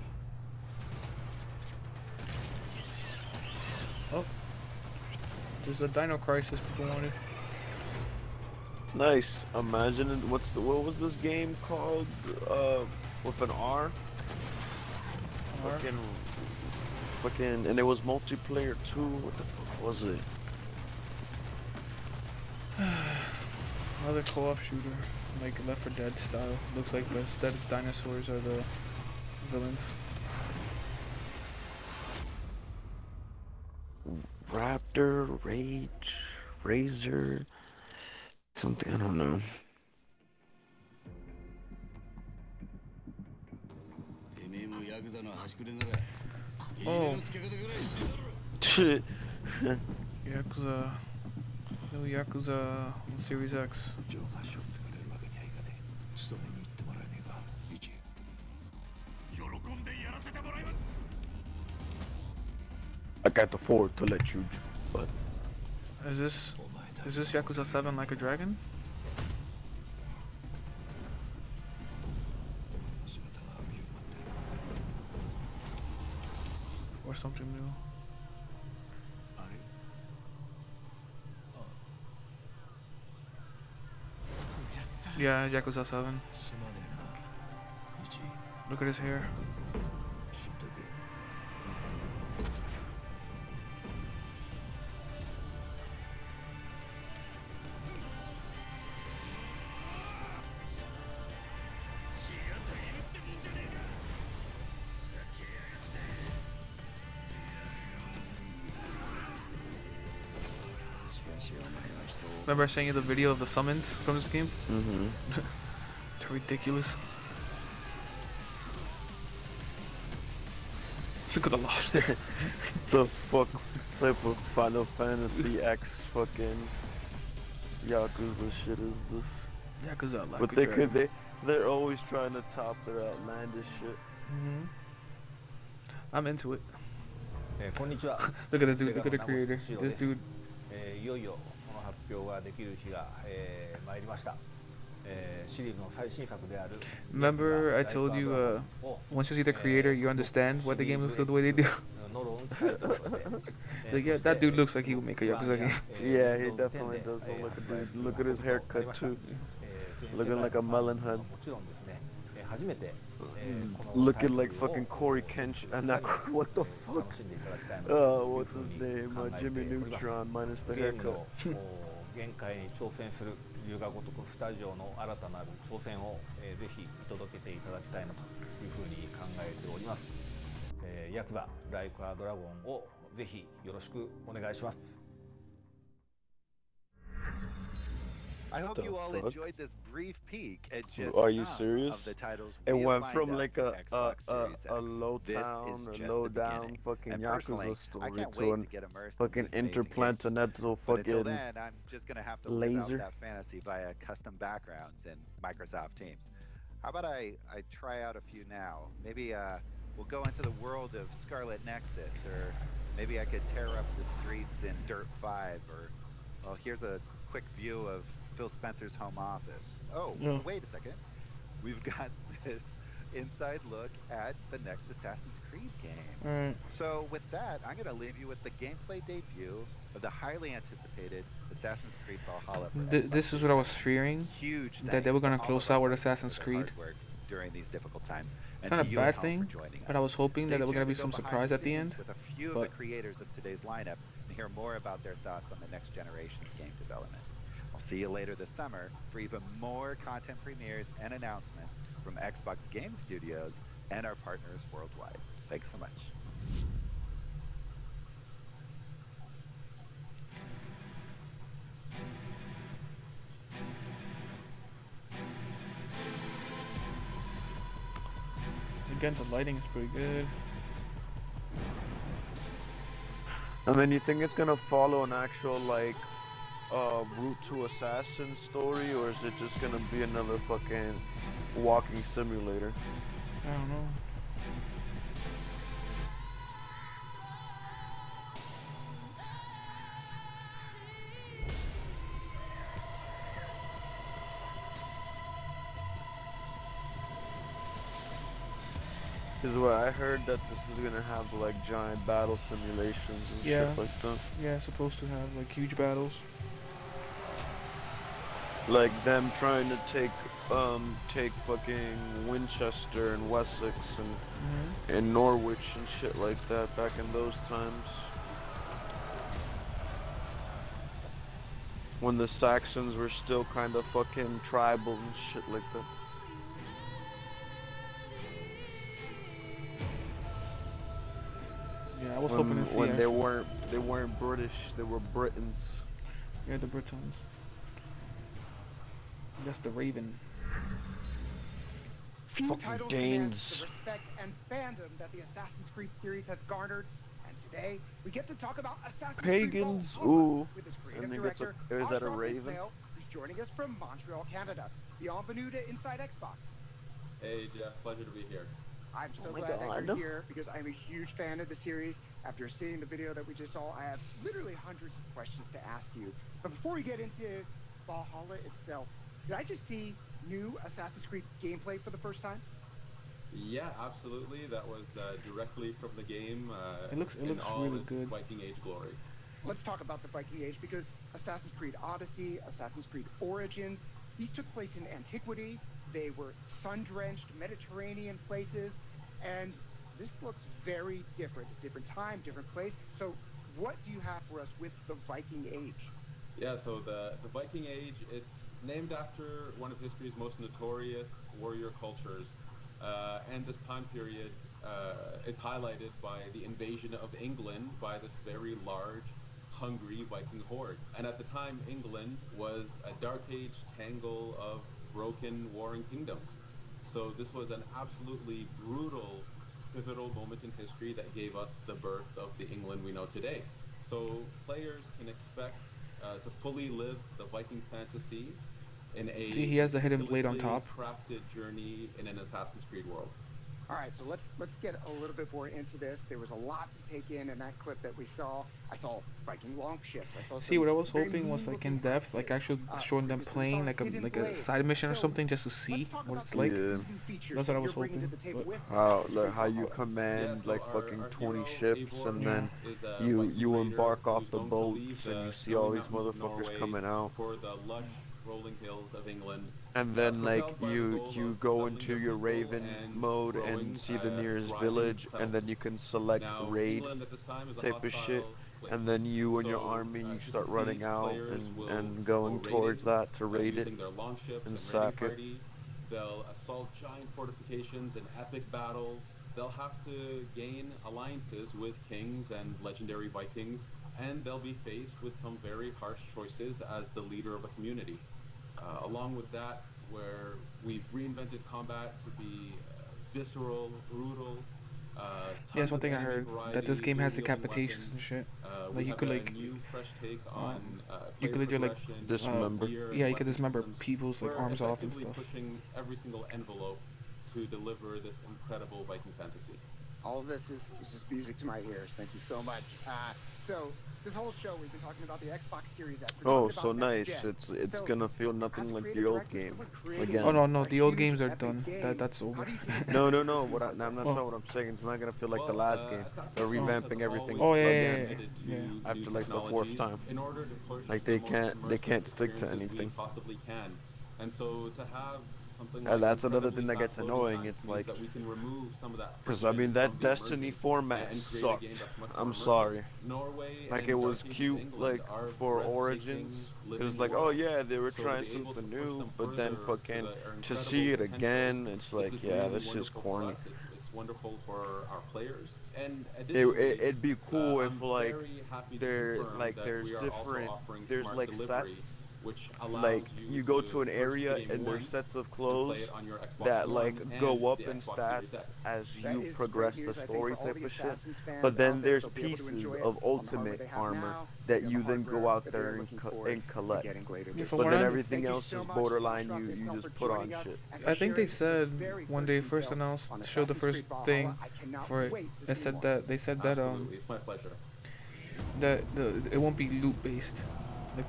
Speaker 1: Oh, there's a Dino Crisis people wanted.
Speaker 2: Nice. Imagine it. What was this game called? With an R. Fucking, and it was multiplayer too. What the fuck was it?
Speaker 1: Another co-op shooter, like Left 4 Dead style. Looks like instead of dinosaurs are the villains.
Speaker 2: Raptor, Rage, Razor, something, I don't know.
Speaker 1: Oh. Yakuza. No Yakuza on Series X.
Speaker 2: I got the 4 to let you, but
Speaker 1: Is this Yakuza 7 Like a Dragon? Or something new? Yeah, Yakuza 7. Look at his hair. Remember I showing you the video of the summons from this game?
Speaker 2: mm-hmm.
Speaker 1: They're ridiculous. Look at the lot there.
Speaker 2: The fuck type of Final Fantasy X fucking Yakuza shit is this?
Speaker 1: Yakuza like
Speaker 2: but
Speaker 1: a
Speaker 2: they
Speaker 1: dragon.
Speaker 2: they're always trying to top their outlandish shit.
Speaker 1: I'm into it.
Speaker 13: こんにちは。
Speaker 1: Look at this dude, look at the creator. This dude.
Speaker 13: いよいよこの発表ができる日が参りました。シリーズの最新作である
Speaker 1: Remember I told you once you see the creator you understand why the game looks the way they do. Like, yeah, that dude looks like he would make a Yakuza game.
Speaker 2: Yeah, he definitely does look at dude. Look at his haircut too. Looking like a melon head. Looking like fucking Corey Kench and not what the fuck? What's his name? Jimmy Neutron minus the haircut.
Speaker 13: 限界に挑戦する龍が如くスタジオの新たなる挑戦をぜひ見届けていただきたいなというふうに考えております。ヤクザライクアドラゴンをぜひよろしくお願いします。
Speaker 5: I hope
Speaker 2: The
Speaker 5: you all
Speaker 2: fuck?
Speaker 5: enjoyed this brief peek at just
Speaker 2: Are you
Speaker 5: some
Speaker 2: serious?
Speaker 5: of the titles
Speaker 2: It
Speaker 5: we have
Speaker 2: went
Speaker 5: lined
Speaker 2: from
Speaker 5: up
Speaker 2: like
Speaker 5: for
Speaker 2: a
Speaker 5: Xbox Series X.
Speaker 2: low
Speaker 5: This
Speaker 2: town
Speaker 5: is
Speaker 2: or
Speaker 5: just
Speaker 2: low
Speaker 5: the
Speaker 2: down
Speaker 5: beginning.
Speaker 2: fucking
Speaker 5: And
Speaker 2: Yakuza
Speaker 5: personally, I
Speaker 2: story
Speaker 5: can't
Speaker 2: to
Speaker 5: wait
Speaker 2: an
Speaker 5: to get immersed
Speaker 2: fucking
Speaker 5: in this amazing game.
Speaker 2: interplanetal
Speaker 5: But until
Speaker 2: fucking
Speaker 5: then, I'm just gonna have to live out
Speaker 2: laser.
Speaker 5: that fantasy via custom backgrounds in Microsoft Teams. How about I try out a few now? Maybe we'll go into the world of Scarlet Nexus, or maybe I could tear up the streets in Dirt 5, or well, here's a quick view of Phil Spencer's home office. Oh,
Speaker 1: Yeah.
Speaker 5: wait a second. We've got this inside look at the next Assassin's Creed game.
Speaker 1: Alright.
Speaker 5: So with that, I'm going to leave you with the gameplay debut of the highly anticipated Assassin's Creed Valhalla. for Xbox
Speaker 1: This is what I was fearing.
Speaker 5: Huge
Speaker 1: That they were
Speaker 5: thanks
Speaker 1: gonna
Speaker 5: to all
Speaker 1: close
Speaker 5: of our
Speaker 1: out with
Speaker 5: partners
Speaker 1: Assassin's
Speaker 5: for their
Speaker 1: Creed.
Speaker 5: hard work during these difficult times.
Speaker 1: It's
Speaker 5: And
Speaker 1: not
Speaker 5: to
Speaker 1: a
Speaker 5: you at
Speaker 1: bad
Speaker 5: home
Speaker 1: thing,
Speaker 5: for joining
Speaker 1: but I
Speaker 5: us.
Speaker 1: was hoping
Speaker 5: Stay
Speaker 1: that there were gonna
Speaker 5: tuned
Speaker 1: be
Speaker 5: to
Speaker 1: some
Speaker 5: go behind
Speaker 1: surprise
Speaker 5: the
Speaker 1: at the
Speaker 5: scenes
Speaker 1: end.
Speaker 5: with a few of
Speaker 1: But
Speaker 5: the creators of today's lineup and hear more about their thoughts on the next generation of game development. I'll see you later this summer for even more content premieres and announcements from Xbox Game Studios and our partners worldwide. Thanks so much.
Speaker 1: again, the lighting is pretty good.
Speaker 2: And then you think it's gonna follow an actual like Route to Assassin story, or is it just gonna be another fucking walking simulator?
Speaker 1: I don't know.
Speaker 2: Is what I heard, that this is gonna have like giant battle simulations and
Speaker 1: Yeah.
Speaker 2: shit like that.
Speaker 1: Yeah, it's supposed to have like huge battles.
Speaker 2: Like them trying to take fucking Winchester and Wessex and Norwich and shit like that back in those times. When the Saxons were still kind of fucking tribal and shit like that.
Speaker 1: Yeah, I was hoping to see
Speaker 2: when they
Speaker 1: actually-
Speaker 2: weren't British, they were Britons.
Speaker 1: Yeah, the Britons. That's the Raven.
Speaker 3: Few
Speaker 2: Fucking
Speaker 3: titles demand
Speaker 2: Danes.
Speaker 3: the respect and fandom that the Assassin's Creed series has garnered, and today we get to talk about Assassin's
Speaker 2: Pagans,
Speaker 3: Creed Valhalla
Speaker 2: ooh.
Speaker 3: with its
Speaker 2: I
Speaker 3: creative
Speaker 2: think it's a,
Speaker 3: director,
Speaker 2: is that a
Speaker 3: Oscar
Speaker 2: raven?
Speaker 3: Ismail, who's joining us from Montreal, Canada. Bienvenue to Inside Xbox.
Speaker 14: Hey Jeff, pleasure to be here.
Speaker 3: I'm so
Speaker 2: Oh my
Speaker 3: glad that
Speaker 2: God.
Speaker 3: you're here because I'm a huge fan of the series. After seeing the video that we just saw, I have literally hundreds of questions to ask you. But before we get into Valhalla itself, did I just see new Assassin's Creed gameplay for the first time?
Speaker 14: Yeah, absolutely. That was directly from the game.
Speaker 1: It looks
Speaker 14: in all
Speaker 1: really
Speaker 14: its
Speaker 1: good.
Speaker 14: Viking Age glory.
Speaker 3: Let's talk about the Viking Age because Assassin's Creed Odyssey, Assassin's Creed Origins, these took place in antiquity. They were sun-drenched Mediterranean places, and this looks very different. It's different time, different place. So what do you have for us with the Viking Age?
Speaker 14: Yeah, so the Viking Age, it's named after one of history's most notorious warrior cultures. And this time period is highlighted by the invasion of England by this very large, hungry Viking horde. And at the time, England was a Dark Age tangle of broken, warring kingdoms. So this was an absolutely brutal, pivotal moment in history that gave us the birth of the England we know today. So players can expect to fully live the Viking fantasy in a
Speaker 1: See, he has the hidden blade on
Speaker 14: meticulously
Speaker 1: top.
Speaker 14: crafted journey in an Assassin's Creed world.
Speaker 3: All right, so let's get a little bit more into this. There was a lot to take in that clip that we saw. I saw Viking longships. I saw
Speaker 1: See,
Speaker 3: some
Speaker 1: what I was
Speaker 3: very
Speaker 1: hoping was like in
Speaker 3: mean-looking
Speaker 1: depth, like
Speaker 3: axes.
Speaker 1: actually showing them
Speaker 3: Previously we
Speaker 1: playing
Speaker 3: saw
Speaker 1: like
Speaker 3: Hidden
Speaker 1: a
Speaker 3: Blade.
Speaker 1: side mission or
Speaker 3: So
Speaker 1: something just to see
Speaker 3: let's talk
Speaker 1: what
Speaker 3: about
Speaker 1: it's
Speaker 3: some
Speaker 1: like.
Speaker 3: of the
Speaker 2: Yeah.
Speaker 3: new features
Speaker 1: That's what I
Speaker 3: that
Speaker 1: was
Speaker 3: you're bringing to
Speaker 1: hoping.
Speaker 3: the table
Speaker 1: But
Speaker 3: with
Speaker 2: How
Speaker 3: Assassin's Creed
Speaker 2: how you
Speaker 3: Valhalla.
Speaker 2: command
Speaker 14: Yeah, so
Speaker 2: like
Speaker 14: our
Speaker 2: fucking
Speaker 14: hero,
Speaker 2: 20 ships,
Speaker 14: Eivor,
Speaker 2: and then
Speaker 14: is a
Speaker 2: you
Speaker 14: Viking
Speaker 2: you
Speaker 14: raider
Speaker 2: embark off
Speaker 14: who's
Speaker 2: the
Speaker 14: known to
Speaker 2: boats
Speaker 14: leave
Speaker 2: and
Speaker 14: the
Speaker 2: you see all
Speaker 14: snowy
Speaker 2: these
Speaker 14: mountains of
Speaker 2: motherfuckers
Speaker 14: Norway
Speaker 2: coming out.
Speaker 14: for the lush rolling hills of England.
Speaker 2: And then like
Speaker 14: propelled by the
Speaker 2: you
Speaker 14: goal
Speaker 2: you
Speaker 14: of
Speaker 2: go
Speaker 14: settling
Speaker 2: into
Speaker 14: their
Speaker 2: your
Speaker 14: people
Speaker 2: Raven
Speaker 14: and
Speaker 2: mode
Speaker 14: growing
Speaker 2: and see the
Speaker 14: a
Speaker 2: nearest
Speaker 14: thriving
Speaker 2: village, and then
Speaker 14: settlement.
Speaker 2: you can select
Speaker 14: Now,
Speaker 2: raid
Speaker 14: England at this time is a
Speaker 2: type of shit,
Speaker 14: hostile place.
Speaker 2: and then you and your
Speaker 14: So,
Speaker 2: army you
Speaker 14: to
Speaker 2: start
Speaker 14: succeed,
Speaker 2: running out
Speaker 14: players will
Speaker 2: and
Speaker 14: go
Speaker 2: going
Speaker 14: raiding
Speaker 2: towards that to
Speaker 14: by
Speaker 2: raid it
Speaker 14: using their longships
Speaker 2: and
Speaker 14: and
Speaker 2: sack
Speaker 14: raiding
Speaker 2: it.
Speaker 14: party. They'll assault giant fortifications and epic battles. They'll have to gain alliances with kings and legendary Vikings, and they'll be faced with some very harsh choices as the leader of a community. Along with that, where we've reinvented combat to be visceral, brutal.
Speaker 1: That's one thing I heard, that this game has decapitations and shit. Like you could like, you could like
Speaker 2: dismember.
Speaker 1: Yeah, you could dismember people's like arms off and stuff.
Speaker 14: Pushing every single envelope to deliver this incredible Viking fantasy.
Speaker 15: All of this is just music to my ears. Thank you so much. So this whole show we've been talking about the Xbox Series X.
Speaker 2: Oh, so nice. It's gonna feel nothing like the old game again.
Speaker 1: Oh no, the old games are done. That's over.
Speaker 2: No. I'm not saying what I'm saying. It's not gonna feel like the last game. They're revamping everything again after like the 4th time. Like they can't stick to anything.
Speaker 14: Possibly can, and so to have something.
Speaker 2: And that's another thing that gets annoying. It's like,
Speaker 14: that we can remove some of that.
Speaker 2: Because I mean that Destiny format sucked. I'm sorry. Like it was cute, like for Origins. It was like, oh yeah, they were trying something new, but then fucking to see it again, it's like, yeah, this is corny.
Speaker 14: It's wonderful for our players, and
Speaker 2: it'd be cool if like there's like sets. Like you go to an area and there's sets of clothes that like go up in stats as you progress the story type of shit, but then there's pieces of ultimate armor that you then go out there and collect, but then everything else is borderline you just put on shit.
Speaker 1: I think they said when they first announced, showed the first thing for it, they said that
Speaker 14: it's my pleasure.
Speaker 1: That it won't be loot based.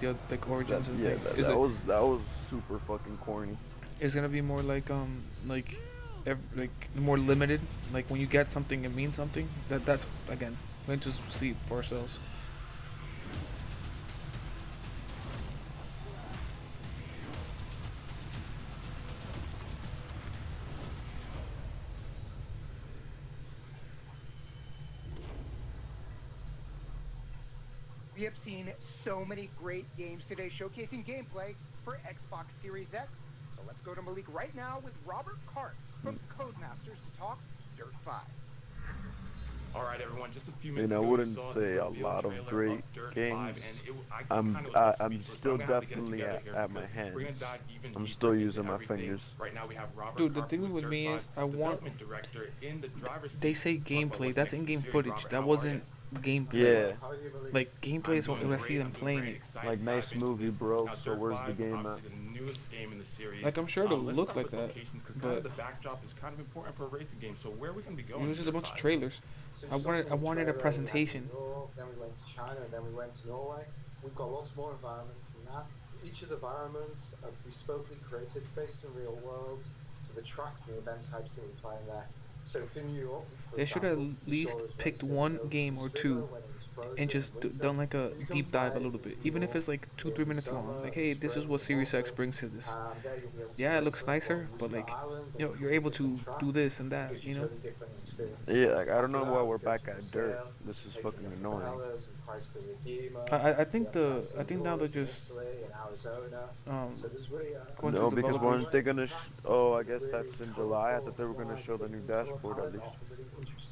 Speaker 1: Like Origins and
Speaker 2: things. That was super fucking corny.
Speaker 1: It's gonna be more like more limited. Like when you get something, it means something. That's again, we're going to see for ourselves.
Speaker 15: We have seen so many great games today showcasing gameplay for Xbox Series X. So let's go to Malik right now with Robert Cart from Codemasters to talk Dirt 5.
Speaker 16: All right, everyone, just a few minutes
Speaker 2: I
Speaker 16: ago,
Speaker 2: wouldn't say a lot of great games. I'm still definitely at my hands. I'm still using my fingers.
Speaker 16: Right now we have Robert
Speaker 1: Dude, the thing with me is I want. They say gameplay. That's in-game footage. That wasn't gameplay.
Speaker 2: Yeah.
Speaker 1: Like gameplay is when I see them playing it.
Speaker 2: Like nice movie, bro. So where's the game at?
Speaker 1: Like I'm sure it'll look like that, but
Speaker 16: the backdrop is kind of important for a racing game. So where are we gonna be going?
Speaker 1: It was just a bunch of trailers. I wanted a presentation.
Speaker 17: Then we went to China, and then we went to Norway. We've got lots more environments than that. Each of the environments are bespokely created based in real worlds to the tracks and the event types that we're playing there. So for New York,
Speaker 1: they should have at least picked one game or two and just done like a deep dive a little bit, even if it's like 2-3 minutes long. Like, hey, this is what Series X brings to this. Yeah, it looks nicer, but like, you're able to do this and that, you know.
Speaker 2: Yeah, like I don't know why we're back at Dirt. This is fucking annoying.
Speaker 1: I think now they're just
Speaker 2: no, because weren't they gonna? I guess that's in July. I thought they were gonna show the new dashboard at least.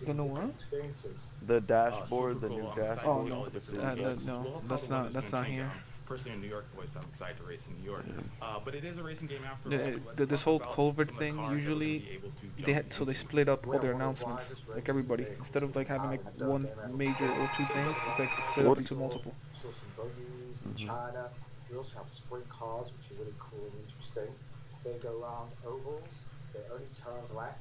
Speaker 1: The new what?
Speaker 2: The dashboard, the new dashboard.
Speaker 1: No, that's not here.
Speaker 16: Personally, a New York boy, so I'm excited to race in New York. But it is a racing game after all.
Speaker 1: This whole culvert thing, usually they split up all their announcements, like everybody. Instead of like having like one major or two things, it's like split up into multiple.
Speaker 17: Saw some buggies in China. We also have sprint cars, which are really cool and interesting. They go around ovals. They only turn left.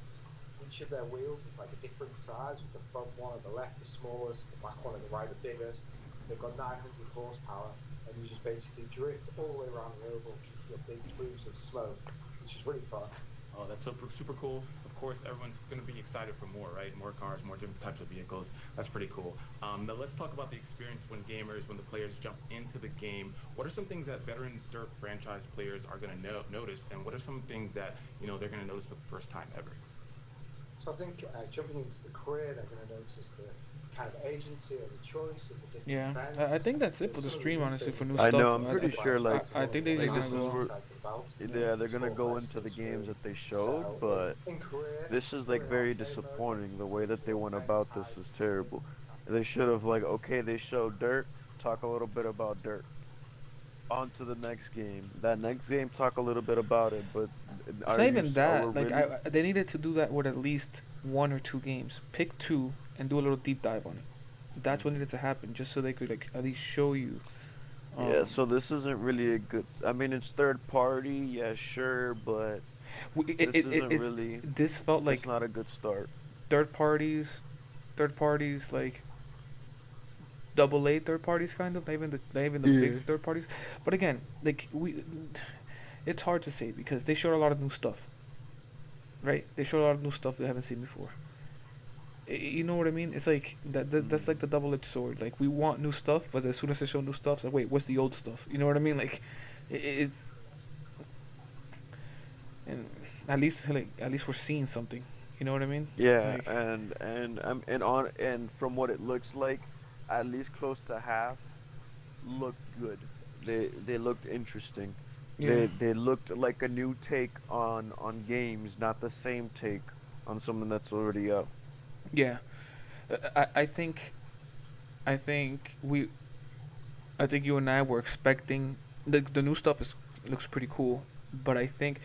Speaker 17: Each of their wheels is like a different size, with the front one at the left the smallest, the back one at the right the biggest. They've got 900 horsepower. And you just basically drift all the way around the oval, kicking up big plumes of smoke, which is really fun.
Speaker 16: Oh, that's super cool. Of course, everyone's going to be excited for more, right? More cars, more different types of vehicles. That's pretty cool. Now let's talk about the experience when the players jump into the game. What are some things that veteran Dirt franchise players are going to notice, and what are some things that they're going to notice for the first time ever?
Speaker 17: So I think jumping into the career, they're going to notice the kind of agency or the choice of the different events.
Speaker 1: I think that's it for the stream, honestly, for new
Speaker 2: I
Speaker 1: stuff.
Speaker 2: know, I'm pretty sure, like,
Speaker 1: I think they're just gonna go.
Speaker 2: Yeah, they're gonna go into the games that they showed, but this is like very disappointing. The way that they went about this is terrible. They should have like, okay, they showed Dirt, talk a little bit about Dirt. On to the next game. That next game, talk a little bit about it. But
Speaker 1: It's
Speaker 2: are
Speaker 1: not
Speaker 2: you?
Speaker 1: even
Speaker 2: Are we
Speaker 1: that. Like
Speaker 2: really?
Speaker 1: they needed to do that with at least 1 or 2 games. Pick 2 and do a little deep dive on it. That's what needed to happen, just so they could like at least show you.
Speaker 2: Yeah. So this isn't really a good. I mean, it's third party. Yeah, sure, but this isn't really.
Speaker 1: This felt like
Speaker 2: It's not a good start.
Speaker 1: third parties, third parties like double A third parties kind of, not even the big third parties. But again, like it's hard to say because they showed a lot of new stuff, right? They showed a lot of new stuff we haven't seen before. You know what I mean? It's like that's like the double-edged sword. Like we want new stuff, but as soon as they show new stuff, it's like wait, what's the old stuff? You know what I mean? Like it's and at least we're seeing something. You know what I mean?
Speaker 2: Yeah,
Speaker 1: Like,
Speaker 2: and from what it looks like, at least close to half looked good. They looked interesting.
Speaker 1: Yeah.
Speaker 2: They looked like a new take on games, not the same take on something that's already up.
Speaker 1: yeah, I think we I think you and I were expecting the new stuff looks pretty cool, but I think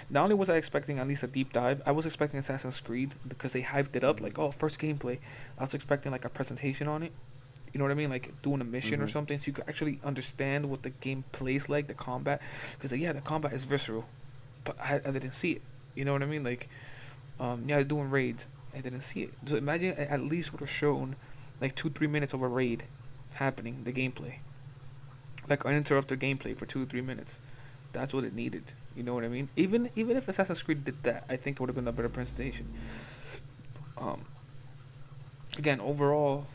Speaker 1: not only was I expecting at least a deep dive, I was expecting Assassin's Creed because they hyped it up like, oh, first gameplay. I was expecting like a presentation on it. You know what I mean? Like doing a mission or
Speaker 2: Mhm.
Speaker 1: something, so you could actually understand what the game plays like, the combat. Because yeah, the combat is visceral, but I didn't see it. You know what I mean? Like, yeah, doing raids, I didn't see it. So imagine at least would have shown like 2-3 minutes of a raid happening, the gameplay, like uninterrupted gameplay for 2 or 3 minutes. That's what it needed. You know what I mean? Even if Assassin's Creed did that, I think it would have been a better presentation. Um, Again, overall,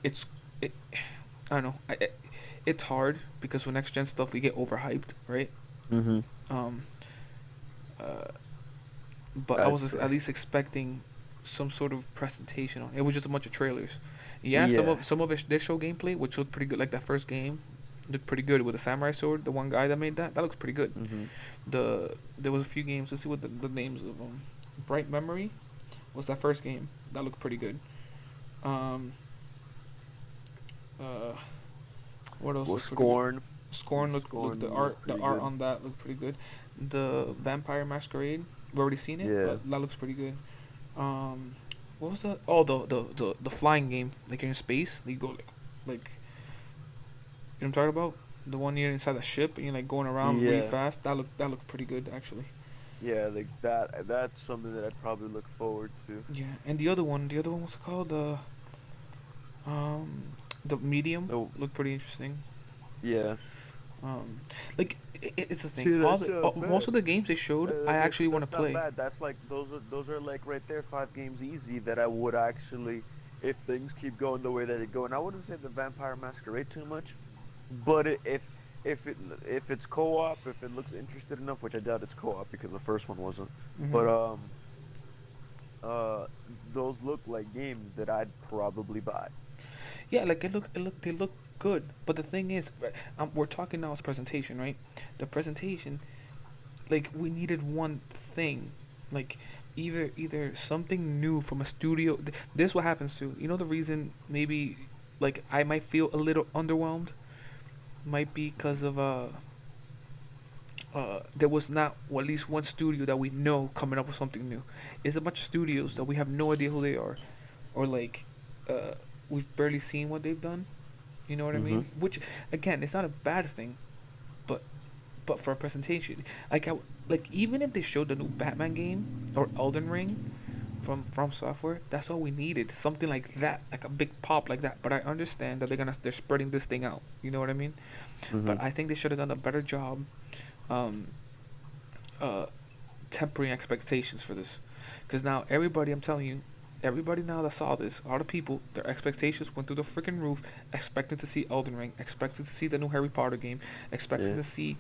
Speaker 1: it. I don't know. It's hard because with next gen stuff we get overhyped, right?
Speaker 2: Mhm.
Speaker 1: Um. But I was at least expecting some sort of presentation on it. It was just a bunch of trailers. Yeah, some of it did show gameplay, which looked pretty good. Like that first game, looked pretty good with the samurai sword. The one guy that made that looks pretty good.
Speaker 2: Mhm.
Speaker 1: There was a few games. Let's see what the names of them. Bright Memory was that first game. That looked pretty good. Um. What else?
Speaker 2: Well,
Speaker 1: looked pretty good?
Speaker 2: Scorn.
Speaker 1: Scorn looked the art
Speaker 2: pretty good.
Speaker 1: on that looked pretty good. The Vampire Masquerade, we've already seen it.
Speaker 2: Yeah.
Speaker 1: But that looks pretty good. What was that? Oh, the flying game. Like you're in space, you go like you know what I'm talking about? The one you're inside the ship and you're like going around really
Speaker 2: Yeah.
Speaker 1: fast. That looked pretty good actually.
Speaker 2: Yeah, like that's something that I'd probably look forward to.
Speaker 1: Yeah, and the other one what's it called? The medium
Speaker 2: Oh.
Speaker 1: looked pretty interesting.
Speaker 2: Yeah.
Speaker 1: Like it's the
Speaker 2: See,
Speaker 1: thing.
Speaker 2: that's not
Speaker 1: Most of
Speaker 2: bad.
Speaker 1: the games they showed, I
Speaker 2: That's-
Speaker 1: actually want to
Speaker 2: that's not
Speaker 1: play.
Speaker 2: bad. That's like those are like right there 5 games easy that I would actually, if things keep going the way that it go. And I wouldn't say the Vampire Masquerade too much, but if it's co-op, if it looks interested enough, which I doubt it's co-op because the first one wasn't.
Speaker 1: Mhm.
Speaker 2: But those look like games that I'd probably buy.
Speaker 1: Yeah, like they look good. But the thing is, we're talking now as presentation, right? The presentation, like we needed one thing, like either something new from a studio. This is what happens to you know the reason maybe like I might feel a little underwhelmed, might be because of there was not well, at least one studio that we know coming up with something new. It's a bunch of studios that we have no idea who they are, or like we've barely seen what they've done. You know what I mean? Which again, it's not a bad thing, but for a presentation, like even if they showed the new Batman game or Elden Ring from Software, that's all we needed. Something like that, like a big pop like that. But I understand that they're spreading this thing out. You know what I mean? But I think they should have done a better job tempering expectations for this, because now everybody, I'm telling you, everybody now that saw this, a lot of people, their expectations went through the freaking roof, expecting to see Elden Ring, expecting to see the new Harry Potter game, expecting to see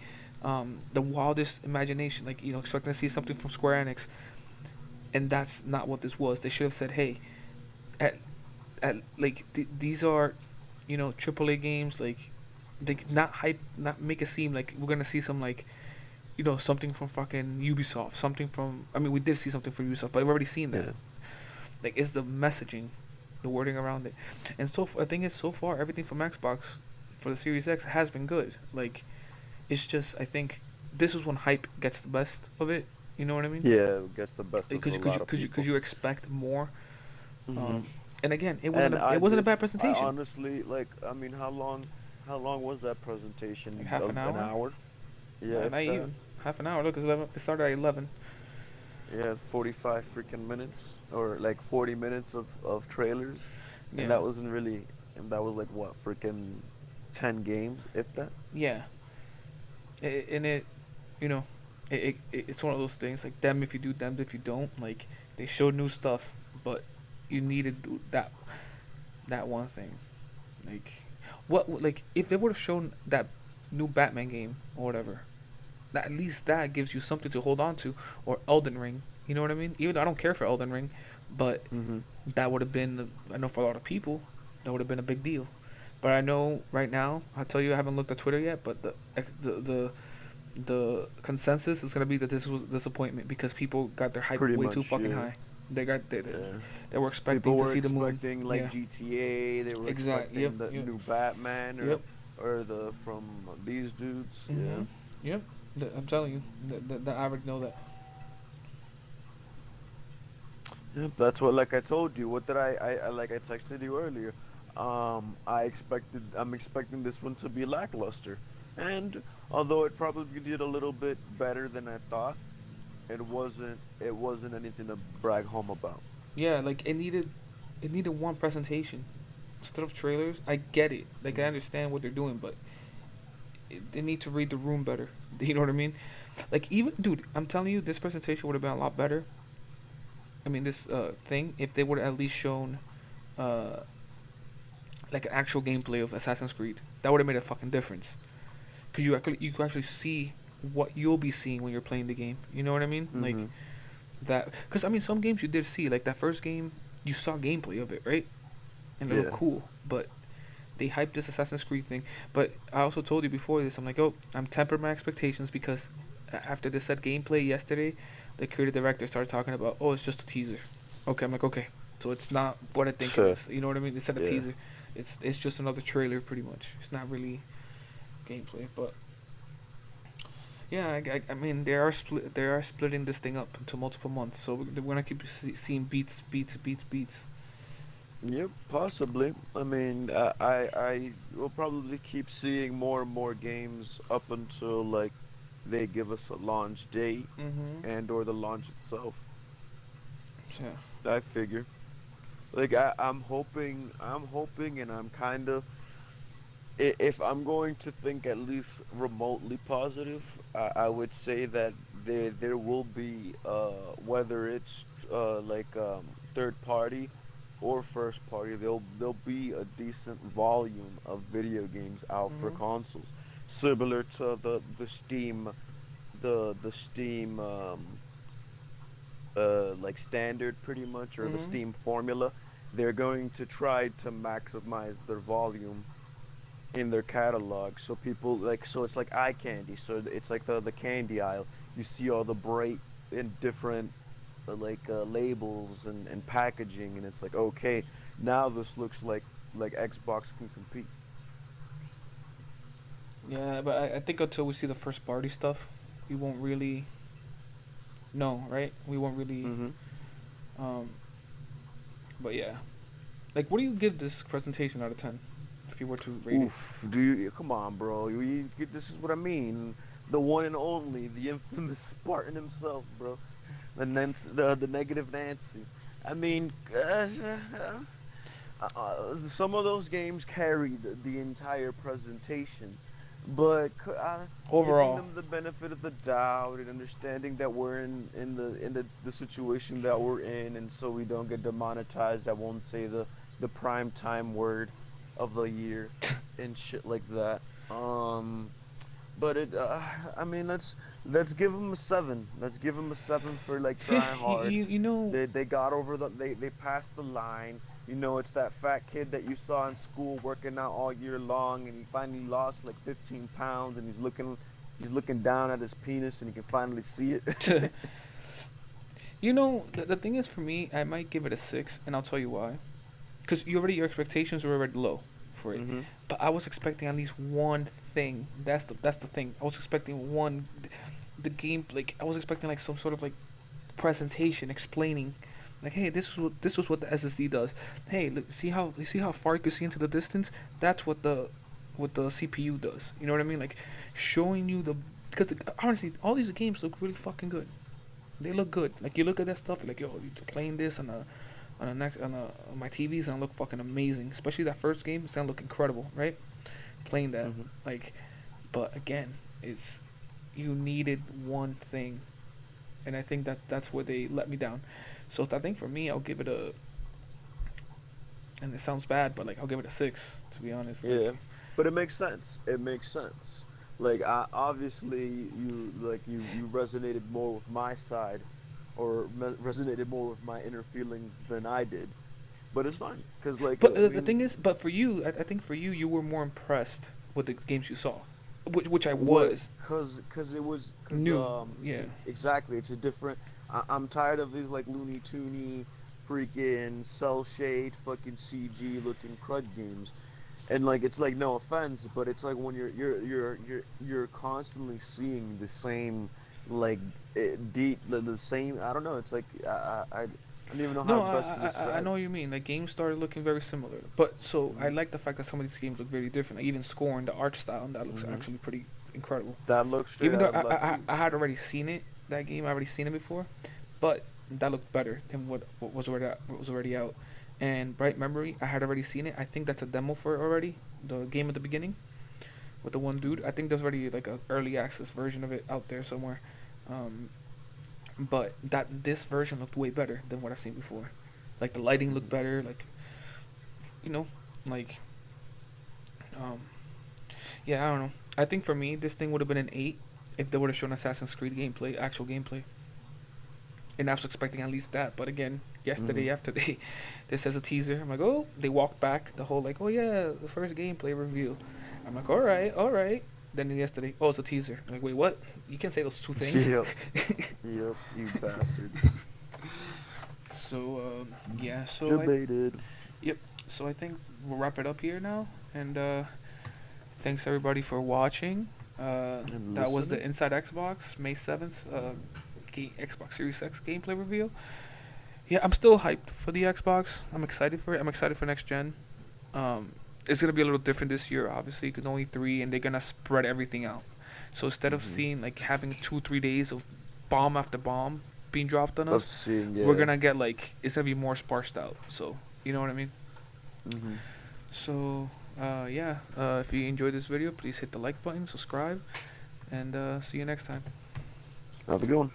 Speaker 1: the wildest imagination, like expecting to see something from Square Enix, and that's not what this was. They should have said, hey, at like these are, AAA games, like they not hype, not make it seem like we're gonna see some like. Something from fucking Ubisoft, something from. I mean, we did see something from Ubisoft, but we've already seen that.
Speaker 2: Yeah.
Speaker 1: Like, it's the messaging, the wording around it, and I think it's so far everything from Xbox, for the Series X has been good. Like, it's just, I think this is when hype gets the best of it. You know what I mean?
Speaker 2: Yeah, it gets the best of a
Speaker 1: Because
Speaker 2: lot of people.
Speaker 1: because you expect more.
Speaker 2: Mhm.
Speaker 1: And again, it
Speaker 2: And
Speaker 1: wasn't a bad presentation.
Speaker 2: I honestly, like, I mean, how long was that presentation?
Speaker 1: Like half an hour?
Speaker 2: An hour? Yeah,
Speaker 1: Not
Speaker 2: if that.
Speaker 1: even half an hour. Look, it's 11. It started at 11.
Speaker 2: Yeah, 45 freaking minutes, or like 40 minutes of trailers,
Speaker 1: Yeah.
Speaker 2: and that wasn't really, and that was like what, freaking 10 games, if that.
Speaker 1: Yeah. And it, you know, it's one of those things like damned if you do, damned if you don't. Like they showed new stuff, but you needed that one thing. Like what? Like if they would have shown that new Batman game or whatever, at least that gives you something to hold on to. Or Elden Ring. You know what I mean? Even though I don't care for Elden Ring, but that would have been, I know for a lot of people, that would have been a big deal. But I know right now, I'll tell you, I haven't looked at Twitter yet, but the consensus is gonna be that this was a disappointment because people got their hype
Speaker 2: Pretty
Speaker 1: way
Speaker 2: much,
Speaker 1: too fucking
Speaker 2: yeah.
Speaker 1: high. They
Speaker 2: Yeah.
Speaker 1: were expecting
Speaker 2: People
Speaker 1: to
Speaker 2: were
Speaker 1: see the moon.
Speaker 2: expecting like
Speaker 1: Yeah.
Speaker 2: GTA. They were expecting
Speaker 1: Yep,
Speaker 2: the
Speaker 1: yep.
Speaker 2: new Batman, or
Speaker 1: Yep.
Speaker 2: or the from these dudes.
Speaker 1: Mhm. Yep. I'm telling you, the average know that.
Speaker 2: Yep, that's what, like I told you. What did I like I texted you earlier. I'm expecting this one to be lackluster, and although it probably did a little bit better than I thought, it wasn't anything to brag home about.
Speaker 1: Yeah, like it needed one presentation instead of trailers. I get it. Like I understand what they're doing, but they need to read the room better. You know what I mean? Like even dude, I'm telling you, this presentation would have been a lot better. I mean, this thing, if they would have at least shown like an actual gameplay of Assassin's Creed, that would have made a fucking difference. Cause you could actually see what you'll be seeing when you're playing the game. You know what I mean? Like that. Cause I mean, some games you did see, like that first game, you saw gameplay of it, right? And it looked cool, but they hyped this Assassin's Creed thing. But I also told you before this, I'm like, oh, I'm tempering my expectations because after they said gameplay yesterday, the creative director started talking about, oh, it's just a teaser. Okay, I'm like, okay, so it's not what I think it is. You know what I mean? They said a teaser. It's just another trailer, pretty much. It's not really gameplay, but yeah, I mean they are splitting this thing up into multiple months, so we're gonna keep seeing beats.
Speaker 2: Yep, possibly. I mean, I will probably keep seeing more and more games up until like they give us a launch date and or the launch itself.
Speaker 1: Yeah.
Speaker 2: I figure. Like I'm hoping, and I'm kind of. If I'm going to think at least remotely positive, I would say that there will be whether it's third party or first party, there'll be a decent volume of video games out for consoles, similar to the Steam, the Steam like standard pretty much, or the Steam formula. They're going to try to maximize their volume in their catalog, so people so it's like eye candy, so it's like the candy aisle. You see all the bright and different labels and packaging, and it's like, okay, now this looks like Xbox can compete.
Speaker 1: Yeah, but I think until we see the first party stuff, we won't really know, right? We won't really but yeah, like what do you give this presentation out of 10 if you were to rate it?
Speaker 2: Do you come on, bro? This is what I mean. The one and only, the infamous Spartan himself, bro. The negative Nancy. I mean, some of those games carried the entire presentation, but
Speaker 1: overall,
Speaker 2: giving them the benefit of the doubt and understanding that we're in the situation that we're in, and so we don't get demonetized. I won't say the prime time word of the year and shit like that. But I mean, let's give them a 7. Let's give them a 7 for like trying hard.
Speaker 1: You know,
Speaker 2: they got over they passed the line. You know, it's that fat kid that you saw in school working out all year long, and he finally lost like 15 pounds, and he's looking down at his penis, and he can finally see it.
Speaker 1: You know, the thing is, for me, I might give it a 6, and I'll tell you why. Because your expectations were already low for it. But I was expecting at least one thing. That's the thing. I was expecting one, the game, like I was expecting like some sort of like presentation explaining, like, hey, this was what the SSD does. Hey, look, see how far you can see into the distance? That's what the CPU does. You know what I mean? Like showing you because honestly, all these games look really fucking good. They look good. Like you look at that stuff, you're like, yo, you're playing this on my TVs and look fucking amazing. Especially that first game, it's gonna look incredible, right? Playing that, like, but again, it's you needed one thing, and I think that's where they let me down. So I think for me, I'll give it a, and it sounds bad, but like I'll give it a 6, to be honest.
Speaker 2: Yeah, but it makes sense. It makes sense. Like obviously you resonated more with my side, or resonated more with my inner feelings than I did. But it's fine, cause like.
Speaker 1: But the thing is, but for you, I think for you, you were more impressed with the games you saw, which I was.
Speaker 2: Cause it was
Speaker 1: new. Yeah.
Speaker 2: Exactly. It's a different. I'm tired of these like Looney Toony, freaking cell shade, fucking CG looking crud games. And like it's like, no offense, but it's like when you're constantly seeing the same like the same. I don't know. It's like I don't even know how best to describe.
Speaker 1: I know what you mean. Like games started looking very similar, but so I like the fact that some of these games look very different. Like even Scorn, the art style, and that looks actually pretty incredible.
Speaker 2: That looks straight
Speaker 1: even though
Speaker 2: out
Speaker 1: I had already seen it, that game I already seen it before, but that looked better than what was already out. And Bright Memory, I had already seen it. I think that's a demo for it already. The game at the beginning with the one dude. I think there's already like an early access version of it out there somewhere. But this version looked way better than what I've seen before. Like the lighting looked better. Like, you know, like, yeah, I don't know. I think for me, this thing would have been an 8 if they would have shown Assassin's Creed gameplay, actual gameplay. And I was expecting at least that, but again, yesterday after this as a teaser, I'm like, oh, they walked back the whole like, oh yeah, the first gameplay review. I'm like, all right. Then yesterday, oh, it's a teaser. I'm like, wait, what? You can't say those two things.
Speaker 2: Yep, you bastards.
Speaker 1: So yeah, so
Speaker 2: debated.
Speaker 1: Yep. So I think we'll wrap it up here now, and thanks everybody for watching. That was the Inside Xbox May 7th. Xbox Series X gameplay reveal. Yeah, I'm still hyped for the Xbox. I'm excited for it. I'm excited for next gen. It's gonna be a little different this year, obviously, because only 3, and they're gonna spread everything out. So instead of seeing like having 2-3 days of bomb after bomb being dropped on us, we're gonna get like it's gonna be more sparsed out. So you know what I mean. So yeah, if you enjoyed this video, please hit the like button, subscribe, and see you next time.
Speaker 2: Have a good one.